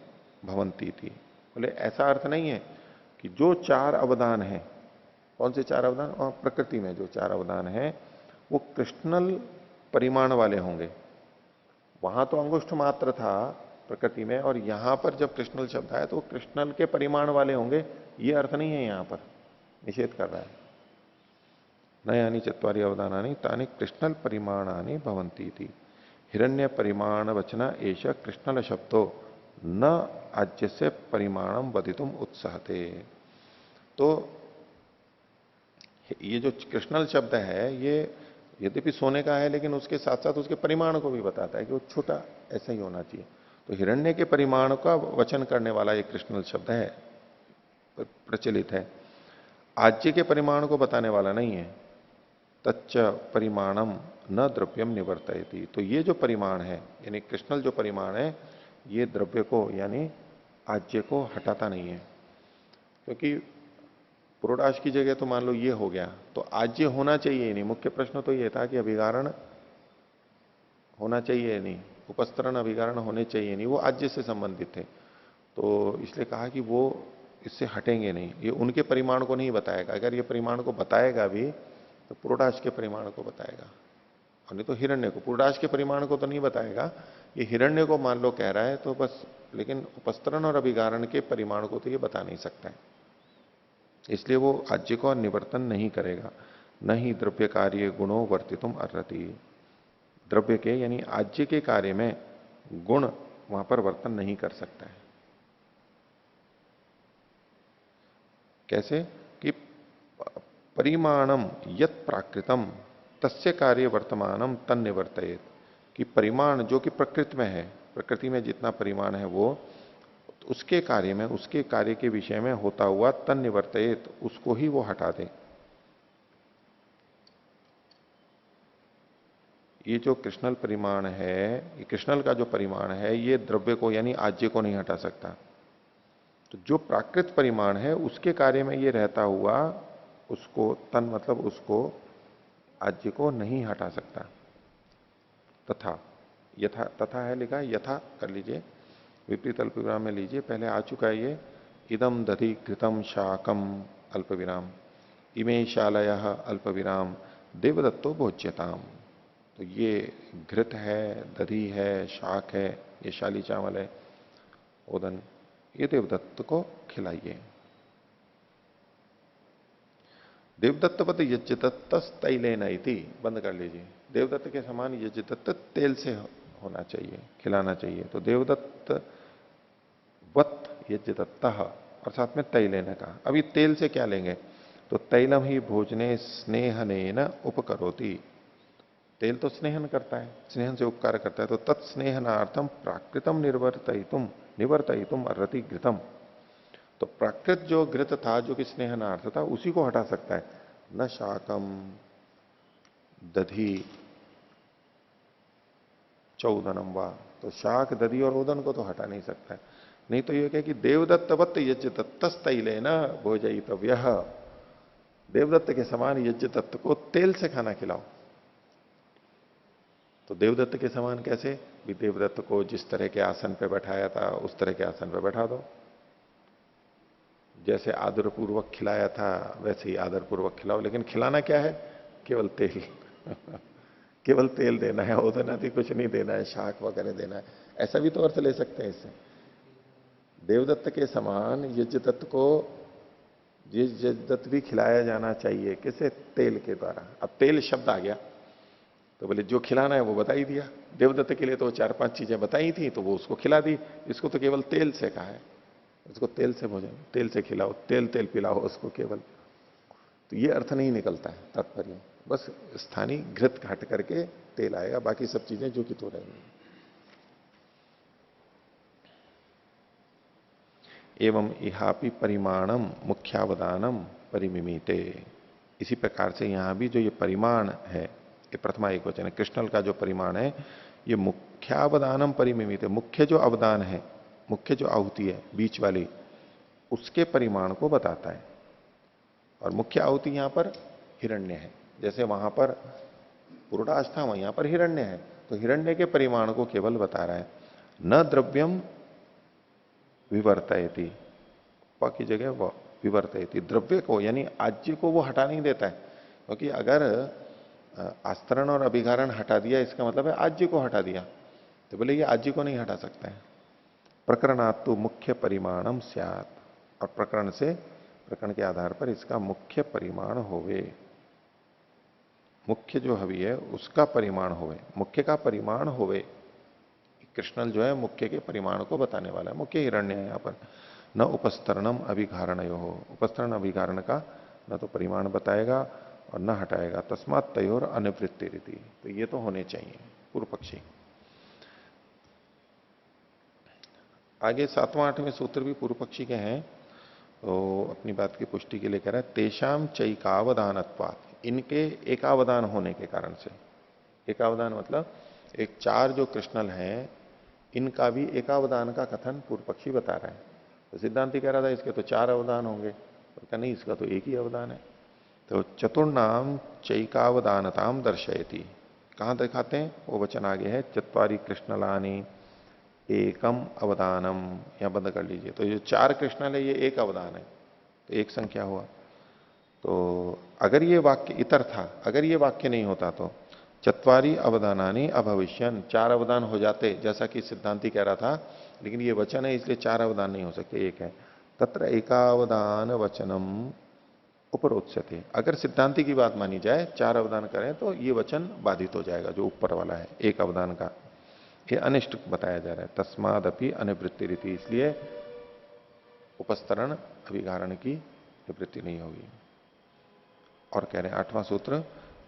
भवंती थी। बोले ऐसा अर्थ नहीं है कि जो चार अवदान है, कौन से चार अवदान? और प्रकृति में जो चार अवदान है वो कृष्णल परिमाण वाले होंगे। वहां तो अंगुष्ठ मात्र था प्रकृति में, और यहां पर जब कृष्णल शब्द आया तो वो कृष्णल के परिमाण वाले होंगे, ये अर्थ नहीं है, यहां पर निषेध कर रहा है। न यानी चत्वारी अवदानानी तानी कृष्णल परिमाणानी भवंती थी। हिरण्य परिमाण वचना एश कृष्णल शब्दो न आज्य से परिमाणम वदितुम उत्साहते। तो ये जो कृष्णल शब्द है ये यद्यपि सोने का है, लेकिन उसके साथ साथ उसके परिमाण को भी बताता है कि वो छोटा ऐसा ही होना चाहिए। तो हिरण्य के परिमाण का वचन करने वाला ये कृष्णल शब्द है, प्रचलित है। आज्य के परिमाण को बताने वाला नहीं है। तच्च परिमाणम न द्रव्यम निवर्तयति, तो ये जो परिमाण है यानी कृष्णल जो परिमाण है, ये द्रव्य को यानी आज्य को हटाता नहीं है। क्योंकि पुरोडाश की जगह तो मान लो ये हो गया, तो आज्य होना चाहिए नहीं। मुख्य प्रश्न तो ये था कि अभिगारण होना चाहिए नहीं, उपस्तरण अभिगारण होने चाहिए नहीं, वो आज्य से संबंधित थे। तो इसलिए कहा कि वो इससे हटेंगे नहीं, ये उनके परिमाण को नहीं बताएगा। अगर ये परिमाण को बताएगा भी तो पुरोडाश के परिमाण को बताएगा, और नहीं तो हिरण्य को। पुरोडाश के परिमाण को तो नहीं बताएगा, ये हिरण्य को मान लो कह रहा है तो बस, लेकिन उपस्तरण और अभिगारण के परिमाण को तो ये बता नहीं सकता है, इसलिए वो आज्य को निवर्तन नहीं करेगा। न ही द्रव्य कार्य गुणों वर्तितुम अर्हति, द्रव्य के यानी आज्य के कार्य में गुण वहां पर वर्तन नहीं कर सकता है। कैसे? कि परिमाणम यत प्राकृतम तस्य कार्य वर्तमानम तन निवर्तयेत, कि परिमाण जो कि प्रकृति में है, प्रकृति में जितना परिमाण है वो उसके कार्य में, उसके कार्य के विषय में होता हुआ तन निवर्तयेत, उसको ही वो हटा दे। ये जो कृष्णल परिमाण है, ये कृष्णल का जो परिमाण है, ये द्रव्य को यानी आज्य को नहीं हटा सकता। तो जो प्राकृत परिमाण है उसके कार्य में ये रहता हुआ उसको तन मतलब उसको आज्य को नहीं हटा सकता। तथा, यथा, तथा है लिखा, यथा कर लीजिए, विपरीत अल्पविराम में लीजिए, पहले आ चुका है ये। इदम दधि घृतम शाकम अल्पविराम, इमे शालय अल्पविराम देवदत्तो भोज्यताम। तो ये घृत है, दधि है, शाक है, ये शाली चावल है, ओदन, ये देवदत्त को खिलाइए। देवदत्तवत यज्ञदत्त तैले नैति, बंद कर लीजिए। देवदत्त के समान यज्ञदत्त तेल से होना चाहिए, खिलाना चाहिए। तो देवदत्त वत यज्ञ दत्ता, और साथ में तैल लेने का। अभी तेल से क्या लेंगे? तो तैलम ही भोजने स्नेहनेन उपकरोति। तेल तो स्नेहन करता है, स्नेहन से उपकार करता है। तो तत्स्नेहनार्थम प्राकृतम निवर्तयितुम अर्हति घृतम। तो प्राकृत जो घृत था, जो कि स्नेहनार्थ था, उसी को हटा सकता है। न शाकम दधि चौदनम वा। तो शाक, दधि और उदन को तो हटा नहीं सकता है। नहीं तो ये कहे कि देवदत्तवत यज्ञ तत्तस्तैले न भोजयितव्य। देवदत्त के समान यज्ञ तत्व को तेल से खाना खिलाओ। तो देवदत्त के समान कैसे? भी देवदत्त को जिस तरह के आसन पे बैठाया था उस तरह के आसन पे बैठा दो। जैसे आदरपूर्वक खिलाया था वैसे ही आदरपूर्वक खिलाओ। लेकिन खिलाना क्या है? केवल तेल। केवल तेल देना है, उदन आदि कुछ नहीं देना है, शाक वगैरह देना है। ऐसा भी तो अर्थ ले सकते हैं इससे। देवदत्त के समान यज्ञ तत्व को यज्ञ दत्त भी खिलाया जाना चाहिए। किसे? तेल के द्वारा। अब तेल शब्द आ गया तो बोले जो खिलाना है वो बता ही दिया। देवदत्त के लिए तो 4-5 चीजें बताई थी, तो वो उसको खिला दी। इसको तो केवल तेल से कहा है। उसको तेल से भोजन, तेल से खिलाओ, तेल तेल पिलाओ उसको केवल। तो ये अर्थ नहीं निकलता है तात्पर्य। बस स्थानीय घृत घट करके तेल आएगा, बाकी सब चीजें जो कि तो रहेंगी। एवं इहापि परिमाणम मुख्यावदानम परिमिमीते। इसी प्रकार से यहां भी जो ये परिमाण है, ये प्रथमा एक वचन है, कृष्णल का जो परिमाण है, ये मुख्यावदानम परिमिमीते, मुख्य जो अवदान है, मुख्य जो आहुति है बीच वाली, उसके परिमाण को बताता है। और मुख्य आहुति यहां पर हिरण्य है। जैसे वहां पर पुरुषार्थ था, वहां पर हिरण्य है, तो हिरण्य के परिमाण को केवल बता रहा है। न द्रव्यम विवर्तयति, प की जगह व विवर्तयति, द्रव्य को यानी आज्य को वो हटा नहीं देता है। क्योंकि अगर आस्तरण और अभिगारण हटा दिया, इसका मतलब है आज्य को हटा दिया। तो बोले ये आज्य को नहीं हटा सकता है। प्रकरणात्तु मुख्य परिमाणम स्यात्, और प्रकरण से, प्रकरण के आधार पर इसका मुख्य परिमाण होवे। मुख्य जो हवि है उसका परिमाण होवे, मुख्य का परिमाण होवे। कृष्णल जो है मुख्य के परिमाण को बताने वाला है। मुख्य हिरण्य है यहां पर। न उपस्तरणम अभिगारण हो, उपस्तरण अभिगारण का न तो परिमाण बताएगा और न हटाएगा। तस्मात तयोर अनिवृत्ति रीति, तो ये तो होने चाहिए। पूर्व पक्षी आगे 7वां 8वें सूत्र भी पूर्व पक्षी के हैं, तो अपनी बात की पुष्टि के लिए कह रहा है तेषाम चैकावदानत्वात्, इनके एकावदान होने के कारण से। एकावदान मतलब एक चार जो कृष्णल हैं, इनका भी एकावदान का कथन पूर्व पक्षी बता रहा है। तो सिद्धांति कह रहा था इसके तो 4 अवदान होंगे, तो कहा नहीं, इसका तो एक ही अवदान है। तो चतुर्नाम चैकावदानताम दर्शयति, कहां दिखाते हैं? वो वचन आगे है, चत्वारी कृष्णलानी एकम अवदानम, यहां बंद कर लीजिए। तो ये 4 कृष्णल है, ये एक अवदान है, तो एक संख्या हुआ। तो अगर ये वाक्य इतर था, अगर ये वाक्य नहीं होता तो चत्वारी अवदानानी अभविष्यन, 4 अवदान हो जाते जैसा कि सिद्धांति कह रहा था। लेकिन ये वचन है इसलिए 4 अवदान नहीं हो सकते, एक है। तत्र एकावदान वचनम उपरोत्स्यते, अगर सिद्धांति की बात मानी जाए 4 अवदान करें तो ये वचन बाधित हो जाएगा जो ऊपर वाला है एक अवदान का। ये अनिष्ट बताया जा रहा है। तस्मादपि अनिवृत्ति रीति, इसलिए उपस्तरण अभिगारण की निवृत्ति नहीं होगी। और कह रहे हैं 8वां सूत्र,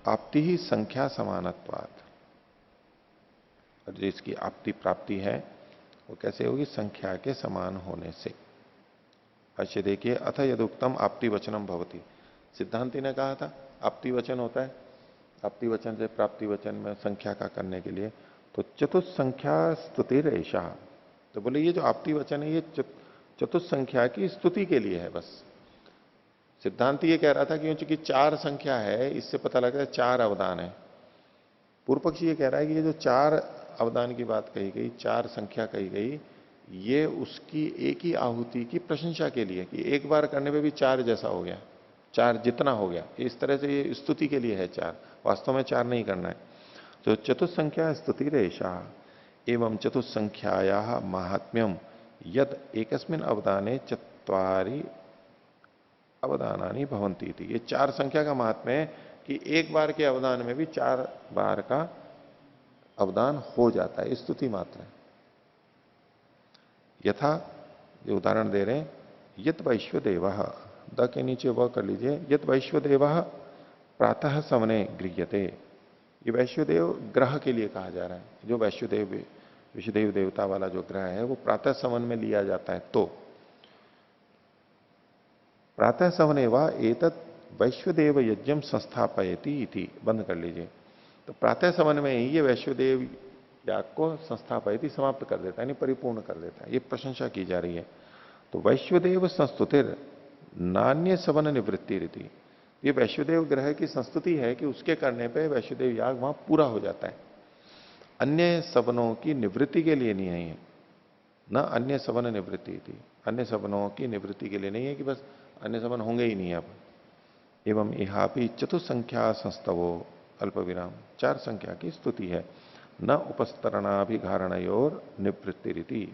आपति ही संख्या समानत्वात्, और जिसकी आपति प्राप्ति है वो कैसे होगी? संख्या के समान होने से। अच्छा देखिए, अथ यदुक्तम आपति वचनम भवति, सिद्धांति ने कहा था आपति वचन होता है, आपति वचन से प्राप्ति वचन में संख्या का करने के लिए। तो चतुस्संख्या स्तुतिर ऐशा, तो बोले ये जो आपति वचन है ये चतुस्संख्या की स्तुति के लिए है बस। सिद्धांत ये कह रहा था कि चूंकि 4 संख्या है, इससे पता लग रहा है 4 अवदान है। पूर्व पक्षी ये कह रहा है कि ये जो 4 अवदान की बात कही गई, 4 संख्या कही गई, ये उसकी एक ही आहुति की प्रशंसा के लिए, कि एक बार करने पे भी 4 जैसा हो गया, 4 जितना हो गया, इस तरह से ये स्तुति के लिए है 4, वास्तव में 4 नहीं करना है। तो चतुस्संख्या स्तुति रेशा एवं चतुस्संख्याया महात्म्यम यद एकस्मिन अवदाने चत्वारी अवदानानी भवंती थी। ये 4 संख्या का महात्म्य है कि एक बार के अवदान में भी 4 बार का अवदान हो जाता है, स्तुति मात्र है। यथा, ये उदाहरण दे रहे हैं, यत वैश्वदेव, द के नीचे वह कर लीजिए, यत वैश्वदेव प्रातः समने गृह्यते। ये वैश्वदेव ग्रह के लिए कहा जा रहा है। जो वैश्वदेव विश्वदेव देवता वाला जो ग्रह है वो प्रातः समन में लिया जाता है। तो प्रातः समने व एतत् वैश्वदेव यज्ञम संस्थापयति इति, बंद कर लीजिए। तो प्रातः समन में ही ये वैश्वदेव याग को संस्थापयति, समाप्त कर देता है, यानी परिपूर्ण कर देता है। ये प्रशंसा की जा रही है। तो वैश्वदेव संस्तुतिर नान्य सवन निवृत्ति रीति, ये वैश्वदेव ग्रह की संस्तुति है कि उसके करने पे वैश्वदेव याग वहां पूरा हो जाता है। अन्य सवनों की निवृत्ति के लिए नहीं है, ना अन्य सवन निवृत्ति थी, अन्य सवनों की निवृत्ति के लिए नहीं है कि बस अन्य सवन होंगे ही नहीं अब। एवं इहापि चतुसंख्या संस्तवो अल्प विराम, 4 संख्या की स्तुति है। न उपस्तरणाभिधारणयोर निवृत्ति रीति,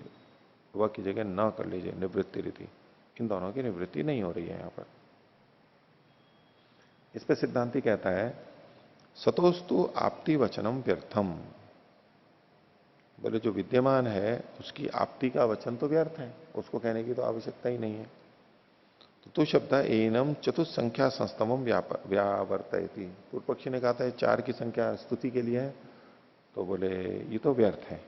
वह की जगह न कर लीजिए निवृत्ति रीति, इन दोनों की निवृत्ति नहीं हो रही है यहां पर। इस पर सिद्धांति कहता है सतोस्तु आपति वचनम व्यर्थम, बोले जो विद्यमान है उसकी आपति का वचन तो व्यर्थ है, उसको कहने की तो आवश्यकता ही नहीं है। तो शब्द एनम चतुसंख्या संस्तमम व्यावर्तयति, पूर्व पक्षी ने कहा था 4 की संख्या स्तुति के लिए है, तो बोले ये तो व्यर्थ है।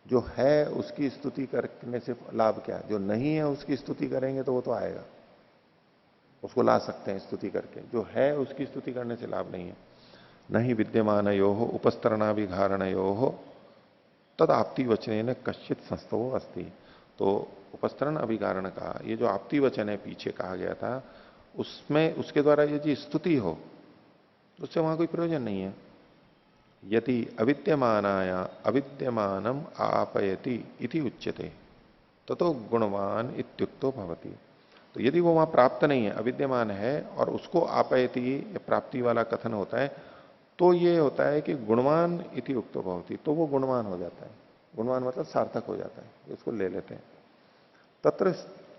जो है उसकी स्तुति करने से लाभ क्या है, जो नहीं है उसकी स्तुति करेंगे तो वो तो आएगा, उसको ला सकते हैं स्तुति करके, जो है उसकी स्तुति करने से लाभ नहीं है। नहीं विद्यमान यो हो उपस्तरणाभिधारण यो हो तद आपति वचने न कश्चित संस्तवो अस्ति। तो उपस्तरण अभिगारण का ये जो आपति वचन है पीछे कहा गया था, उसमें उसके द्वारा ये जी स्तुति हो, उससे वहां कोई प्रयोजन नहीं है। यदि अविद्यमानाया अविद्यमानम आपयति इति उच्यते तो गुणवान इत्युक्तो भवति। तो यदि वो वहां प्राप्त नहीं है, अविद्यमान है और उसको आपयति प्राप्ति वाला कथन होता है, तो ये होता है कि गुणवान इति उक्तो भवति, तो वो गुणवान हो जाता है। गुणवान मतलब सार्थक हो जाता है, इसको ले लेते हैं। तत्र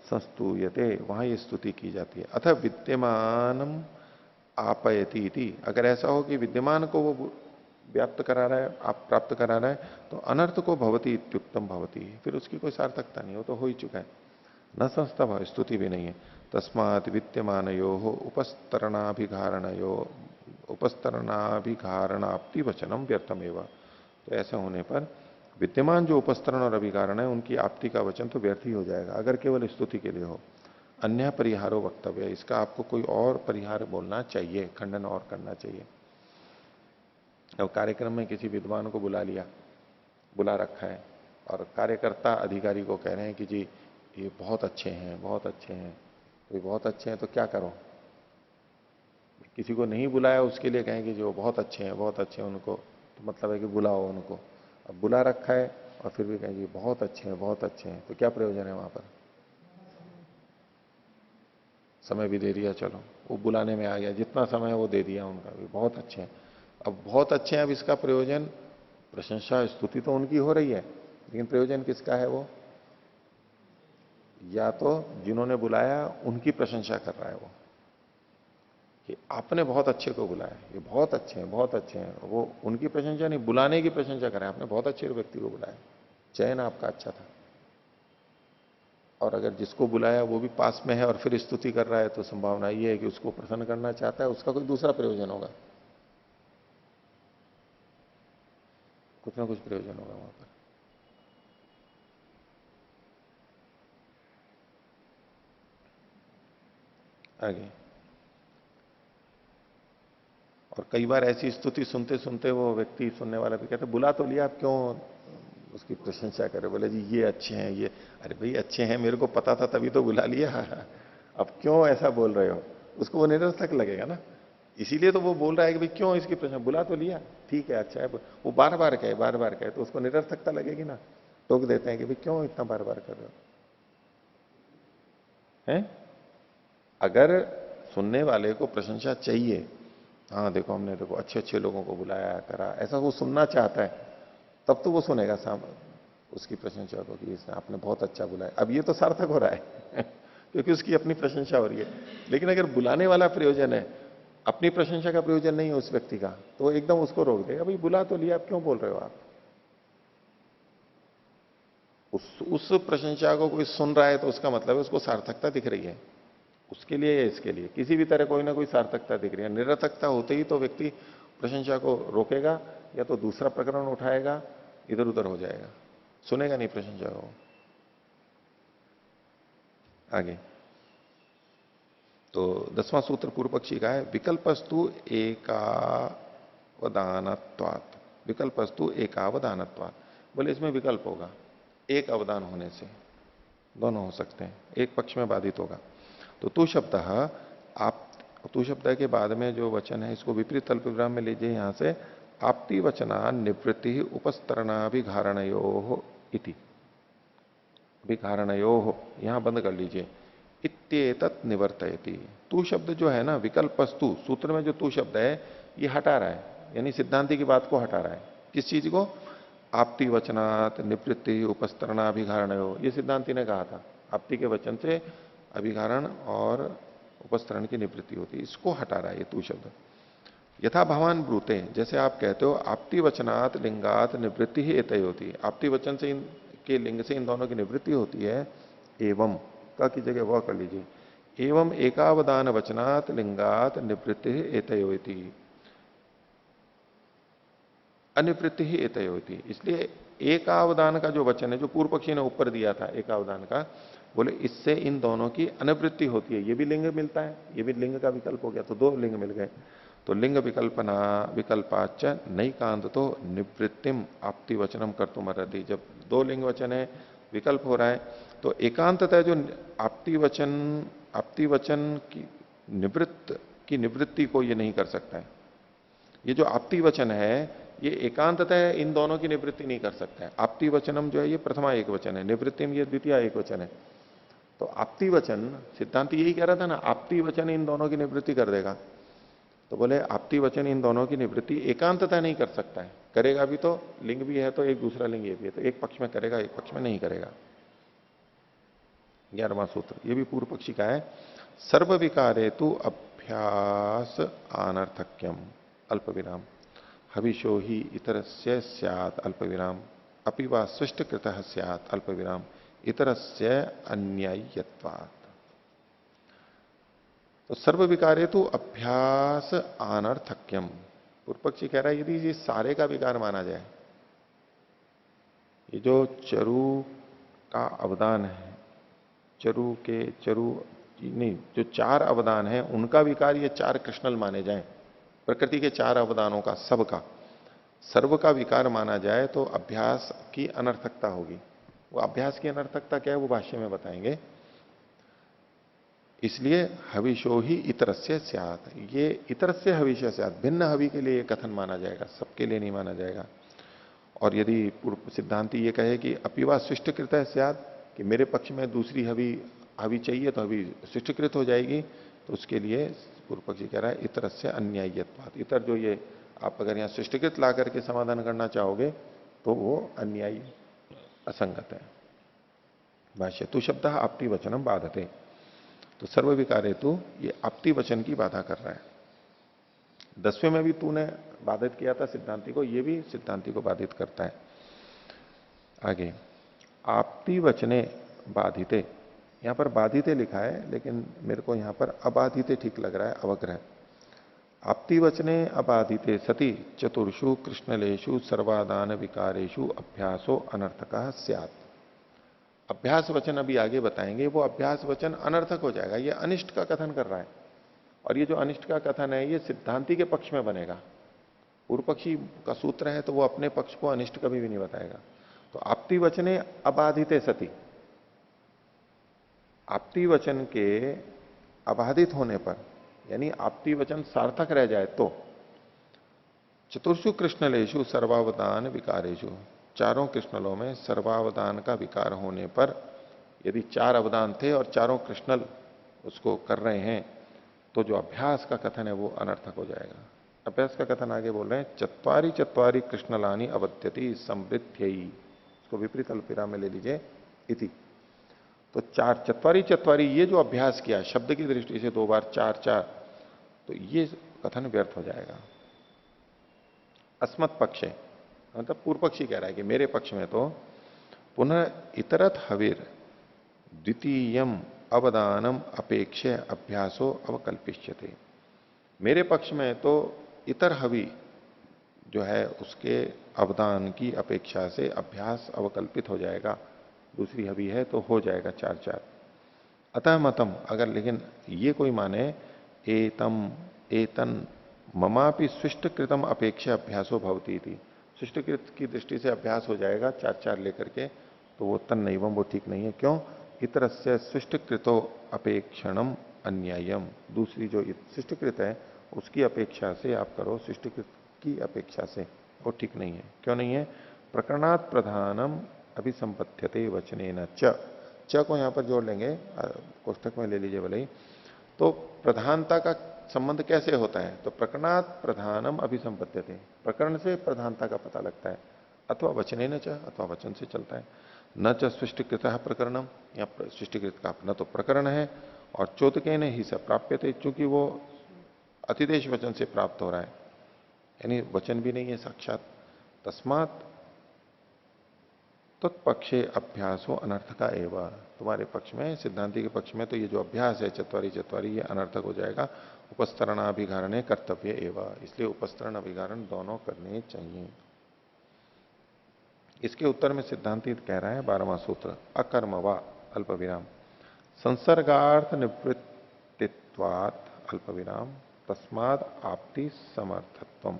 संस्तूयते, वहां ये स्तुति की जाती है। अथ विद्यमानम आपयति इति, अगर ऐसा हो कि विद्यमान को वो व्याप्त करा रहा है, आप प्राप्त करा रहा है, तो अनर्थ को भवति इत्युक्तम भवति, फिर उसकी कोई सार्थकता नहीं, हो तो हो ही चुका है। न संस्तव, स्तुति भी नहीं है। तस्मात् विद्यमानयो उपस्तरणाभिधारणयो उपस्तरणाभिधारणाप्ति वचनम व्यर्थमेव। तो ऐसे होने पर विद्यमान जो उपस्तरण और अभिधारण है उनकी आपति का वचन तो व्यर्थ ही हो जाएगा, अगर केवल स्तुति के लिए हो। अन्य परिहारो वक्तव्य, इसका आपको कोई और परिहार बोलना चाहिए, खंडन और करना चाहिए। अब कार्यक्रम में किसी विद्वान को बुला रखा है और कार्यकर्ता अधिकारी को कह रहे हैं कि जी ये बहुत अच्छे हैं, बहुत अच्छे हैं। तो ये बहुत अच्छे हैं तो क्या करो, किसी को नहीं बुलाया उसके लिए कहेंगे जो बहुत अच्छे हैं, बहुत अच्छे हैं उनको, तो मतलब है कि बुलाओ उनको। अब बुला रखा है और फिर भी कहेंगे बहुत अच्छे हैं, बहुत अच्छे हैं, तो क्या प्रयोजन है वहां पर? समय भी दे दिया, चलो वो बुलाने में आ गया, जितना समय है वो दे दिया उनका भी, बहुत अच्छे हैं। अब बहुत अच्छे हैं, अब इसका प्रयोजन, प्रशंसा स्तुति तो उनकी हो रही है, लेकिन प्रयोजन किसका है? वो या तो जिन्होंने बुलाया उनकी प्रशंसा कर रहा है वो, कि आपने बहुत अच्छे को बुलाया, ये बहुत अच्छे हैं, बहुत अच्छे हैं, वो उनकी प्रशंसा नहीं, बुलाने की प्रशंसा कर रहे हैं, आपने बहुत अच्छे व्यक्ति को बुलाया, चयन आपका अच्छा था। और अगर जिसको बुलाया वो भी पास में है और फिर स्तुति कर रहा है, तो संभावना ये है कि उसको प्रसन्न करना चाहता है, उसका कोई दूसरा प्रयोजन होगा, कुछ ना कुछ प्रयोजन होगा वहां पर। आगे, और कई बार ऐसी स्तुति सुनते सुनते वो व्यक्ति, सुनने वाला भी कहते बुला तो लिया, आप क्यों उसकी प्रशंसा करे? बोले जी ये अच्छे हैं, ये, अरे भाई अच्छे हैं, मेरे को पता था तभी तो बुला लिया, अब क्यों ऐसा बोल रहे हो? उसको वो निरर्थक लगेगा ना, इसीलिए तो वो बोल रहा है कि भाई क्यों इसकी प्रशंसा, बुला तो लिया, ठीक है, अच्छा है। वो बार बार कहे, बार बार कहे, तो उसको निरर्थकता लगेगी ना, टोक देते हैं कि भाई क्यों इतना बार बार कर रहे हो हैं? अगर सुनने वाले को प्रशंसा चाहिए, हाँ देखो हमने देखो अच्छे अच्छे लोगों को बुलाया करा, ऐसा वो सुनना चाहता है, तब तो वो सुनेगा उसकी प्रशंसा को कि इसने आपने बहुत अच्छा बुलाया। अब ये तो सार्थक हो रहा है क्योंकि उसकी अपनी प्रशंसा हो रही है। लेकिन अगर बुलाने वाला प्रयोजन है अपनी प्रशंसा का प्रयोजन नहीं है उस व्यक्ति का, तो एकदम उसको रोक देगा, भाई बुला तो लिया, आप क्यों बोल रहे हो आप। उस प्रशंसा को कोई सुन रहा है तो उसका मतलब है उसको सार्थकता दिख रही है, उसके लिए या इसके लिए किसी भी तरह कोई ना कोई सार्थकता दिख रही है। निरर्थकता होते ही तो व्यक्ति प्रशंसा को रोकेगा या तो दूसरा प्रकरण उठाएगा, इधर उधर हो जाएगा, सुनेगा नहीं प्रशंसा को। आगे तो 10वां सूत्र पूर्व पक्षी का है, विकल्पस्तु एकावदानत्वात्। विकल्पस्तु एकावदानत्वात्, बोले इसमें विकल्प होगा, एक अवदान होने से, दोनों हो सकते हैं, एक पक्ष में बाधित होगा। तो तू शब्द आप, तू शब्द के बाद में जो वचन है इसको विपरीत अल्प विराम में लीजिए यहां से, आपती वचना निवृत्ति उपस्तरणाभिधारणयो इति, अभिधारणयो यहां बंद कर लीजिए, इत्येतत् निवर्तयति। तू शब्द जो है ना, विकल्पस्तु सूत्र में जो तू शब्द है ये हटा रहा है, यानी सिद्धांति की बात को हटा रहा है। किस चीज को? आपती वचनात् निवृत्ति उपस्तरणाभिधारणयो, ये सिद्धांति ने कहा था, आपती के वचन से अभिधारण और उपस्तरण की निवृत्ति होती है, इसको हटा रहा है ये तू शब्द। यथा भगवान ब्रूते, जैसे आप कहते हो आपती वचनात् लिंगात निवृत्ति ही एतय होती है, आपती वचन से के लिंग से इन दोनों की निवृत्ति होती है। एवं का की जगह वह कर लीजिए, एवं एकावदान वचनात् लिंगात निवृत्ति ही एतय होती, अनिवृत्ति ही एतय होती। इसलिए एकावदान का जो वचन है, जो पूर्व पक्षी ने ऊपर दिया था एकावदान का, बोले इससे इन दोनों की अनिवृत्ति होती है, ये भी लिंग मिलता है, ये भी लिंग का विकल्प हो गया, तो दो लिंग मिल गए। तो लिंग विकल्पना विकल्पाच नई कांत तो निवृत्तिम आपती वचनम कर्तुम अर्हति, जब दो लिंग वचन है विकल्प हो रहा है, तो एकांततः जो आपती वचन की निवृत्ति को ये नहीं कर सकता है। ये जो आपती वचन है ये एकांततः इन दोनों की निवृत्ति नहीं कर सकता है। आपती वचनम जो है ये प्रथमा एक वचन है, निवृत्तिम ये द्वितीय एक वचन है। तो आपती वचन, सिद्धांत यही कह रहा था ना, आपती वचन इन दोनों की निवृत्ति कर देगा। तो बोले आपती वचन इन दोनों की निवृत्ति एकांतता नहीं कर सकता है, करेगा भी तो लिंग भी है तो एक दूसरा लिंग ये भी है, तो एक पक्ष में करेगा एक पक्ष में नहीं करेगा। 11वां सूत्र ये भी पूर्व पक्षी का है, सर्व विकारे तु अभ्यास अनर्थक्यम अल्प विराम हविषो ही इतरस्य स्यात् अल्प विराम अपि वा सृष्टकृतः स्यात् अल्प विराम इतरस्य अन्याय्यत्वात्। तो सर्व विकारे तो अभ्यास अनर्थक्यम, पूर्व पक्षी कह रहा है यदि ये सारे का विकार माना जाए, ये जो चरु का अवदान है, चरु नहीं, जो चार अवदान है उनका विकार ये चार कृष्णल माने जाए, प्रकृति के चार अवदानों का सबका सर्व का विकार माना जाए तो अभ्यास की अनर्थकता होगी। वो अभ्यास की अनर्थकता क्या है वो भाष्य में बताएंगे। इसलिए हविषो ही इतरस्य स्यात्, ये इतरस्य हविष्य स्यात्, भिन्न हवि के लिए कथन माना जाएगा, सबके लिए नहीं माना जाएगा। और यदि पूर्व सिद्धांति ये कहे कि अपिवा सृष्टकृत है स्यात्, कि मेरे पक्ष में दूसरी हवि चाहिए तो हवि सृष्टकृत हो जाएगी, तो उसके लिए पूर्व पक्षी कह रहा है इतरस्य अन्याय्यत्वात्, इतर जो ये आप अगर यहां सृष्टकृत ला करके समाधान करना चाहोगे तो वो अन्यायी असंगत है। भाष्य तु शब्द आपती वचनम बाधते, तो सर्व विकार हेतु ये आपती वचन की बाधा कर रहा है। 10वें में भी तूने बाधित किया था सिद्धांति को, ये भी सिद्धांति को बाधित करता है। आगे आपती वचने बाधिते, यहां पर बाधिते लिखा है लेकिन मेरे को यहां पर अबाधिते ठीक लग रहा है, अवग्रह। आपती वचने अबाधिते सति चतुर्षु कृष्णलेषु सर्वादान विकारेषु अभ्यासो अनर्थकः स्यात्। अभ्यास वचन अभी आगे बताएंगे, वो अभ्यास वचन अनर्थक हो जाएगा, ये अनिष्ट का कथन कर रहा है, और ये जो अनिष्ट का कथन है ये सिद्धांति के पक्ष में बनेगा। पूर्व पक्षी का सूत्र है तो वो अपने पक्ष को अनिष्ट कभी भी नहीं बताएगा। तो आपती वचने अबाधिते सति, आपती वचन के अबाधित होने पर, यानी आपती वचन सार्थक रह जाए तो, चतुर्षु कृष्णलेषु सर्वावदान विकारेषु, चारों कृष्णलों में सर्वावदान का विकार होने पर, यदि चार अवदान थे और चारों कृष्णल उसको कर रहे हैं तो जो अभ्यास का कथन है वो अनर्थक हो जाएगा। अभ्यास का कथन आगे बोल रहे हैं, चत्वारी चत्वारी कृष्णलानी अवत्यति समृद्ध्यई, इसको विपरीत अल्पिरा में ले लीजिए इति। तो चत्वारी चत्वारी ये जो अभ्यास किया शब्द की दृष्टि से दो बार चार चार, तो ये कथन व्यर्थ हो जाएगा। अस्मत् पक्षे मतलब पूर्व पक्षी कह रहा है कि मेरे पक्ष में तो पुनः इतरत हविर द्वितीयम अवदानम अपेक्षे अभ्यासो अवकल्पिष्यते। मेरे पक्ष में तो इतर हवि जो है उसके अवदान की अपेक्षा से अभ्यास अवकल्पित हो जाएगा। दूसरी हवि है तो हो जाएगा 4-4। अतः मतम, अगर लेकिन ये कोई माने एतम एतन ममापि सृष्टकृतम अपेक्षा अभ्यासो भवती थी, सृष्टकृत की दृष्टि से अभ्यास हो जाएगा 4-4 लेकर के, तो वो तन नहीं, वो ठीक नहीं है। क्यों? इतरस्य सृष्टकृतो अपेक्षणम अन्यायम, दूसरी जो सृष्टकृत है उसकी अपेक्षा से आप करो सृष्टकृत की अपेक्षा से, वो ठीक नहीं है। क्यों नहीं है? प्रकरणात् प्रधानम अभिसंपत्यते वचनेन च, च को यहां पर जोड़ लेंगे, कोष्ठक में ले लीजिए भले ही। तो प्रधानता का संबंध कैसे होता है? तो प्रकरणात् प्रधानम अभिसंपत्यते, प्रकरण से प्रधानता का पता लगता है, अथवा वचनेन च, अथवा वचन से चलता है। न च सृष्टिकृत प्रकरणम, या सृष्टिकृत का न तो प्रकरण है, और चोदकेन ही सब प्राप्य थे, चूंकि वो अतिदेश वचन से प्राप्त हो रहा है, यानी वचन भी नहीं है साक्षात। तस्मात तत्पक्षे अभ्यासो अनर्थका एवं, तुम्हारे पक्ष में, सिद्धांति के पक्ष में तो ये जो अभ्यास है चत्वारी चत्वारी, ये अनर्थक हो जाएगा। उपस्तरणाभिधारणे कर्तव्य एवं, इसलिए उपस्तरण अभिधारण दोनों करने चाहिए। इसके उत्तर में सिद्धांति कह रहा है 12वां सूत्र, अकर्म व अल्प विराम संसर्गार्थ निवृत्तित्वात् अल्प विराम तस्माद आपति समर्थत्वम।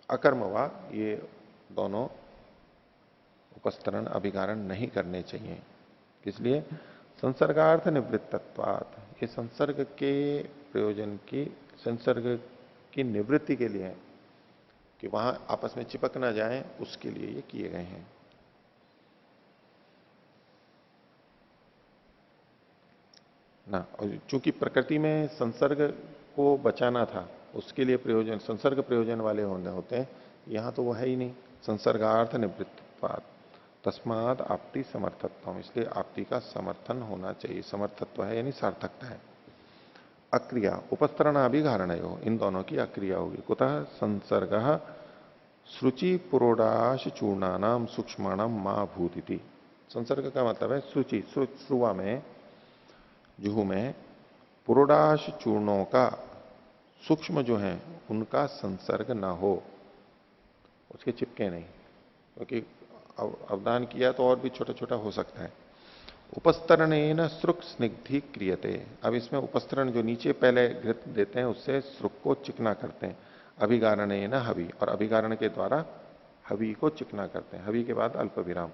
अकर्म व, ये दोनों उपस्तरण अभिगारण नहीं करने चाहिए। इसलिए संसर्गार्थ निवृत्तत्वात्, ये संसर्ग के प्रयोजन की, संसर्ग की निवृत्ति के लिए है, कि वहां आपस में चिपक ना जाएं, उसके लिए ये किए गए हैं। ना, और चूंकि प्रकृति में संसर्ग को बचाना था, उसके लिए प्रयोजन, संसर्ग प्रयोजन वाले होते हैं, यहां तो वो है ही नहीं। संसर्गार्थ निवृत्तत्वात् तस्माद आपति समर्थत्व, इसलिए आपति का समर्थन होना चाहिए। समर्थत्व है यानी सार्थकता है। अक्रिया उपस्तरणाभिधारण, इन दोनों की अक्रिया होगी। कुतः संसर्ग श्रुचि पुरोडाश चूर्णानाम सूक्ष्माणाम मां भूतिथि। संसर्ग का मतलब है सूचि, श्रुवा में, जुहू में पुरोडाश चूर्णों का, सूक्ष्म जो है उनका संसर्ग ना हो, उसके चिपके नहीं, क्योंकि अवदान किया तो और भी छोटा छोटा हो सकता है। उपस्तरण श्रुक स्निग्धि क्रियते, अब इसमें उपस्तरण जो नीचे पहले घृत देते हैं उससे श्रुक को चिकना करते हैं। अभिगारण हवि, और अभिगारण के द्वारा हवि को चिकना करते हैं। हवि के बाद अल्प विराम।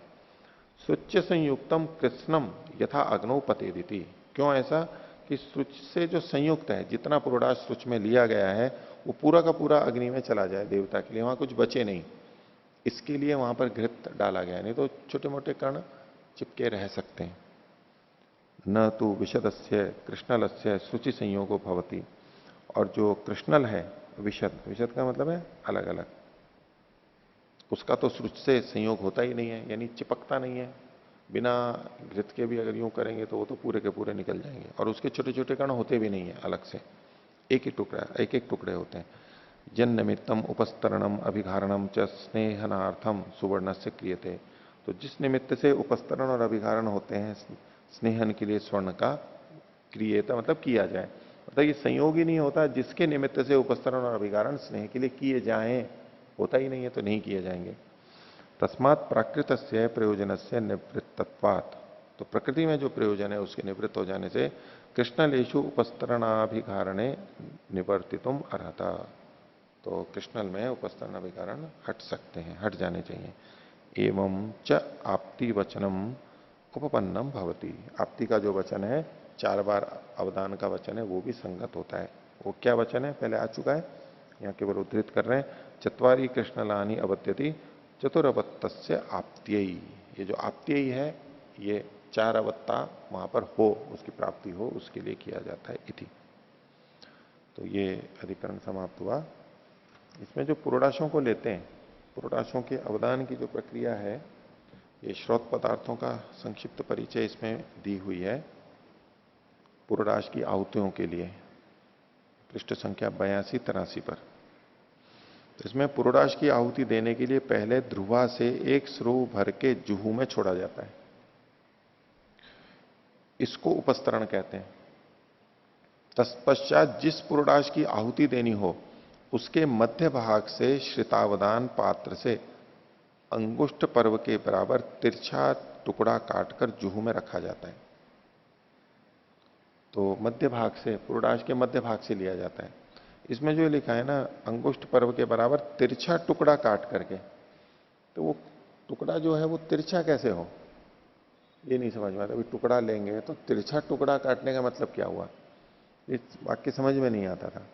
सुच संयुक्तम कृष्णम यथा अग्नौ पतेदिति, क्यों ऐसा? कि सुच से जो संयुक्त है, जितना पुरोडाश सुच में लिया गया है वो पूरा का पूरा अग्नि में चला जाए देवता के लिए, वहां कुछ बचे नहीं, इसके लिए वहां पर घृत डाला गया। नहीं तो छोटे मोटे कण चिपके रह सकते हैं। न तो विशदस्य कृष्णलस्य शुचि संयोगो भवति, और जो कृष्णल है, विशद, विशद का मतलब है अलग अलग, उसका तो श्रुच से संयोग होता ही नहीं है, यानी चिपकता नहीं है। बिना घृत के भी अगर यूं करेंगे तो वो तो पूरे के पूरे निकल जाएंगे, और उसके छोटे छोटे कण होते भी नहीं है अलग से, एक ही टुकड़ा, एक एक टुकड़े होते हैं। जन निमित्तम उपस्तरणम अभिधारणम च स्नेहनार्थम सुवर्ण से क्रियते, तो जिस निमित्त से उपस्तरण और अभिधारण होते हैं स्नेहन के लिए स्वर्ण का, क्रियता मतलब किया जाए, मतलब ये संयोग ही नहीं होता। जिसके निमित्त से उपस्तरण और अभिधारण स्नेह के लिए किए जाएं, होता ही नहीं है तो नहीं किए जाएंगे। तस्मात प्राकृत से प्रयोजन से निवृत्तत्वात्, तो प्रकृति में जो प्रयोजन है उसके निवृत्त हो जाने से कृष्णलेशु उपस्तरणाभिधारणे निवर्तितुम अर्हता, तो कृष्णल में उपस्तरण अभिकरण हट सकते हैं, हट जाने चाहिए। एवं च आपति वचनम उपपन्नम भवती, आपति का जो वचन है 4 बार अवदान का वचन है, वो भी संगत होता है। वो क्या वचन है? पहले आ चुका है, यहाँ केवल उद्धृत कर रहे हैं। चत्वारी कृष्णलानी अवत्यति चतुरवत्तस्य आप्त्ययी, ये जो आप्त्ययी है ये 4 अवत्ता वहां पर हो, उसकी प्राप्ति हो, उसके लिए किया जाता है इति। तो ये अधिकरण समाप्त हुआ। इसमें जो पुरोडाशों को लेते हैं, पुरोडाशों के अवदान की जो प्रक्रिया है, ये श्रोत पदार्थों का संक्षिप्त परिचय इसमें दी हुई है। पुरोडाश की आहुतियों के लिए पृष्ठ संख्या 82-83 पर। तो इसमें पुरोडाश की आहुति देने के लिए पहले ध्रुवा से एक स्रु भर के जुहू में छोड़ा जाता है। इसको उपस्तरण कहते हैं। तत्पश्चात जिस पुरोडाश की आहुति देनी हो उसके मध्य भाग से श्रितावदान पात्र से अंगुष्ठ पर्व के बराबर तिरछा टुकड़ा काटकर जुहू में रखा जाता है। तो मध्य भाग से, पुरोडाश के मध्य भाग से लिया जाता है। इसमें जो लिखा है ना, अंगुष्ठ पर्व के बराबर तिरछा टुकड़ा काट करके, तो वो टुकड़ा जो है वो तिरछा कैसे हो, ये नहीं समझ में आता। अभी टुकड़ा लेंगे तो तिरछा टुकड़ा काटने का मतलब क्या हुआ, इस वाक्य समझ में नहीं आता था।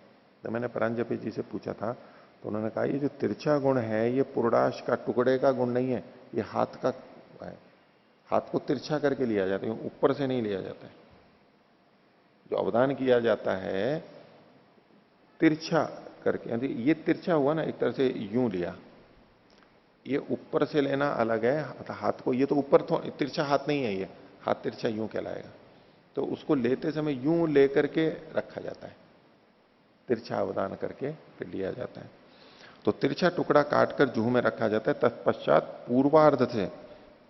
तो मैंने परांजपे जी से पूछा था, तो उन्होंने कहा ये जो तिरछा गुण है ये पुरोडाश का टुकड़े का गुण नहीं है, ये हाथ का है। हाथ को तिरछा करके लिया जाता है, ऊपर से नहीं लिया जाता है। जो अवदान किया जाता है तिरछा करके, ये तिरछा हुआ ना, एक तरह से यूं लिया, ये ऊपर से लेना अलग है हाथ को। ये तो ऊपर तिरछा हाथ नहीं है, ये हाथ तिरछा यूं कहलाएगा। तो उसको लेते समय यूं लेकर के रखा जाता है, तिरछा अवदान करके फिर लिया जाता है। तो तिरछा टुकड़ा काटकर जूह में रखा जाता है। तत्पश्चात पूर्वार्ध से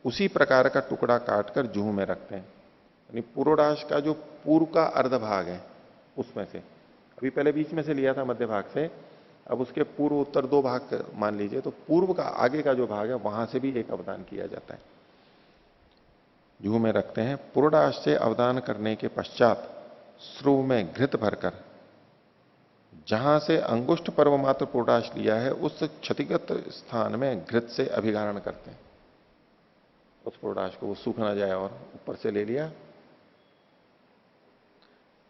उसी प्रकार का टुकड़ा काटकर जूह में रखते हैं। यानी पुरोडाश का जो पूर्व का अर्ध भाग है उसमें से, अभी पहले बीच में से लिया था मध्य भाग से, अब उसके पूर्व उत्तर दो भाग मान लीजिए, तो पूर्व का आगे का जो भाग है वहां से भी एक अवदान किया जाता है, जूह में रखते हैं। पुरोडाश से अवदान करने के पश्चात स्रु में घृत भरकर जहां से अंगुष्ठ पर्व मात्र पुरोडाश लिया है उस क्षतिगत स्थान में घृत से अभिगारण करते हैं। उस पुरोडाश को वो सूख ना जाए और ऊपर से ले लिया।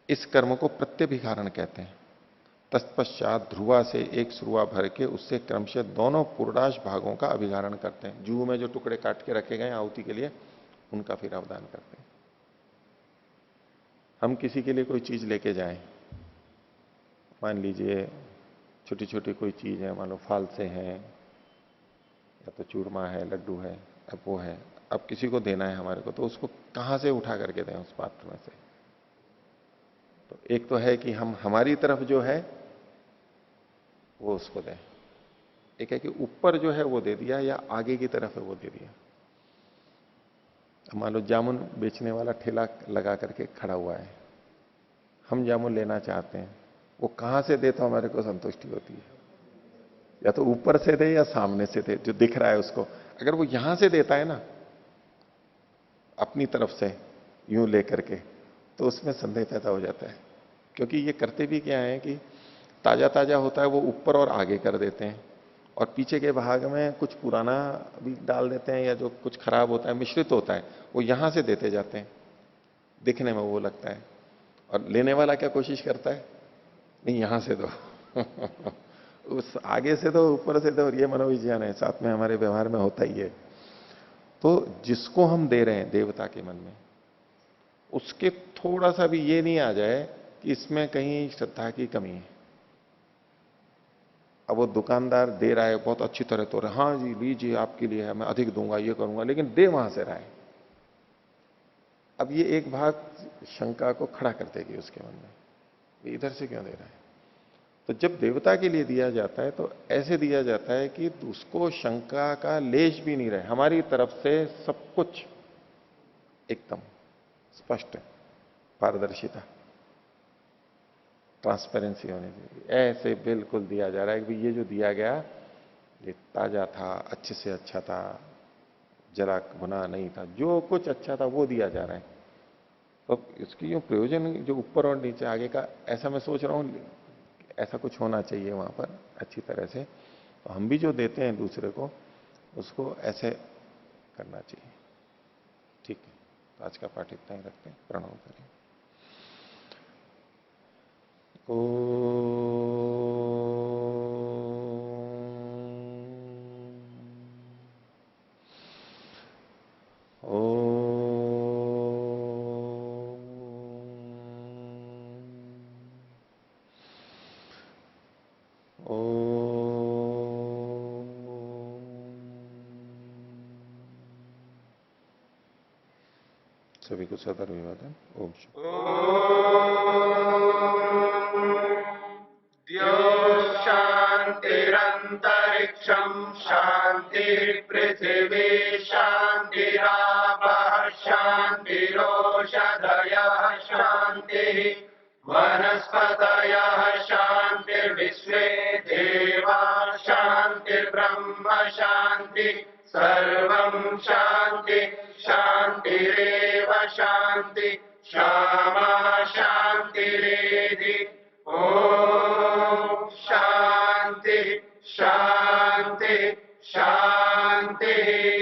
इस कर्म को प्रत्यभिगारण कहते हैं। तत्पश्चात ध्रुवा से एक सुरुआ भर के उससे क्रमशः दोनों पुरोडाश भागों का अभिगारण करते हैं। जूह में जो टुकड़े काट के रखे गए आहुति के लिए, उनका फिर अवदान करते हैं। हम किसी के लिए कोई चीज लेके जाएं, मान लीजिए छोटी छोटी कोई चीज है, मान लो फालसे हैं या तो चूरमा है, लड्डू है, अब वो है, अब किसी को देना है हमारे को, तो उसको कहां से उठा करके दें उस पात्र में से। तो एक तो है कि हम हमारी तरफ जो है वो उसको दें, एक है कि ऊपर जो है वो दे दिया या आगे की तरफ है वो दे दिया। मान लो जामुन बेचने वाला ठेला लगा करके खड़ा हुआ है, हम जामुन लेना चाहते हैं, वो कहां से दे तो हमारे को संतुष्टि होती है, या तो ऊपर से दे या सामने से दे, जो दिख रहा है उसको। अगर वो यहां से देता है ना अपनी तरफ से यूं लेकर के, तो उसमें संदेह पैदा हो जाता है। क्योंकि ये करते भी क्या है कि ताजा ताजा होता है वो ऊपर और आगे कर देते हैं, और पीछे के भाग में कुछ पुराना भी डाल देते हैं, या जो कुछ खराब होता है मिश्रित होता है वो यहां से देते जाते हैं, दिखने में वो लगता है। और लेने वाला क्या कोशिश करता है, नहीं यहां से दो उस आगे से दो, ऊपर से दो, और ये मनोविज्ञान है, साथ में हमारे व्यवहार में होता ही है। तो जिसको हम दे रहे हैं देवता के मन में, उसके थोड़ा सा भी ये नहीं आ जाए कि इसमें कहीं श्रद्धा की कमी है। अब वो दुकानदार दे रहा है बहुत अच्छी तरह, तो हाँ जी लीजिए आपके लिए है, मैं अधिक दूंगा, ये करूंगा, लेकिन दे वहां से रहा है। अब ये एक भाग शंका को खड़ा कर देगी उसके मन में, ये इधर से क्यों दे रहा है। तो जब देवता के लिए दिया जाता है तो ऐसे दिया जाता है कि उसको शंका का लेश भी नहीं रहे, हमारी तरफ से सब कुछ एकदम स्पष्ट, पारदर्शिता, ट्रांसपेरेंसी होनी चाहिए। ऐसे बिल्कुल दिया जा रहा है कि ये जो दिया गया ये ताजा था, अच्छे से अच्छा था, जरा भुना नहीं था, जो कुछ अच्छा था वो दिया जा रहा है। तो इसकी जो प्रयोजन जो ऊपर और नीचे आगे का, ऐसा मैं सोच रहा हूं ऐसा कुछ होना चाहिए वहां पर अच्छी तरह से। तो हम भी जो देते हैं दूसरे को, उसको ऐसे करना चाहिए। ठीक है, तो आज का पाठ इतना ही रखते हैं। प्रणव करें। ओ सभी को सदर अभिवादन। ओम शुभ। अंतरिक्षं शांति पृथिवी शांतिरापः शांतिरोषधयः शान्तिः वनस्पतयः शान्तिर्विश्वे देवा शान्तिर्ब्रह्म शान्ति सर्वं शान्ति शान्तिरेव शान्ति क्षमा शान्तिरेधि ॐ शान्ति शान्ति शान्तिः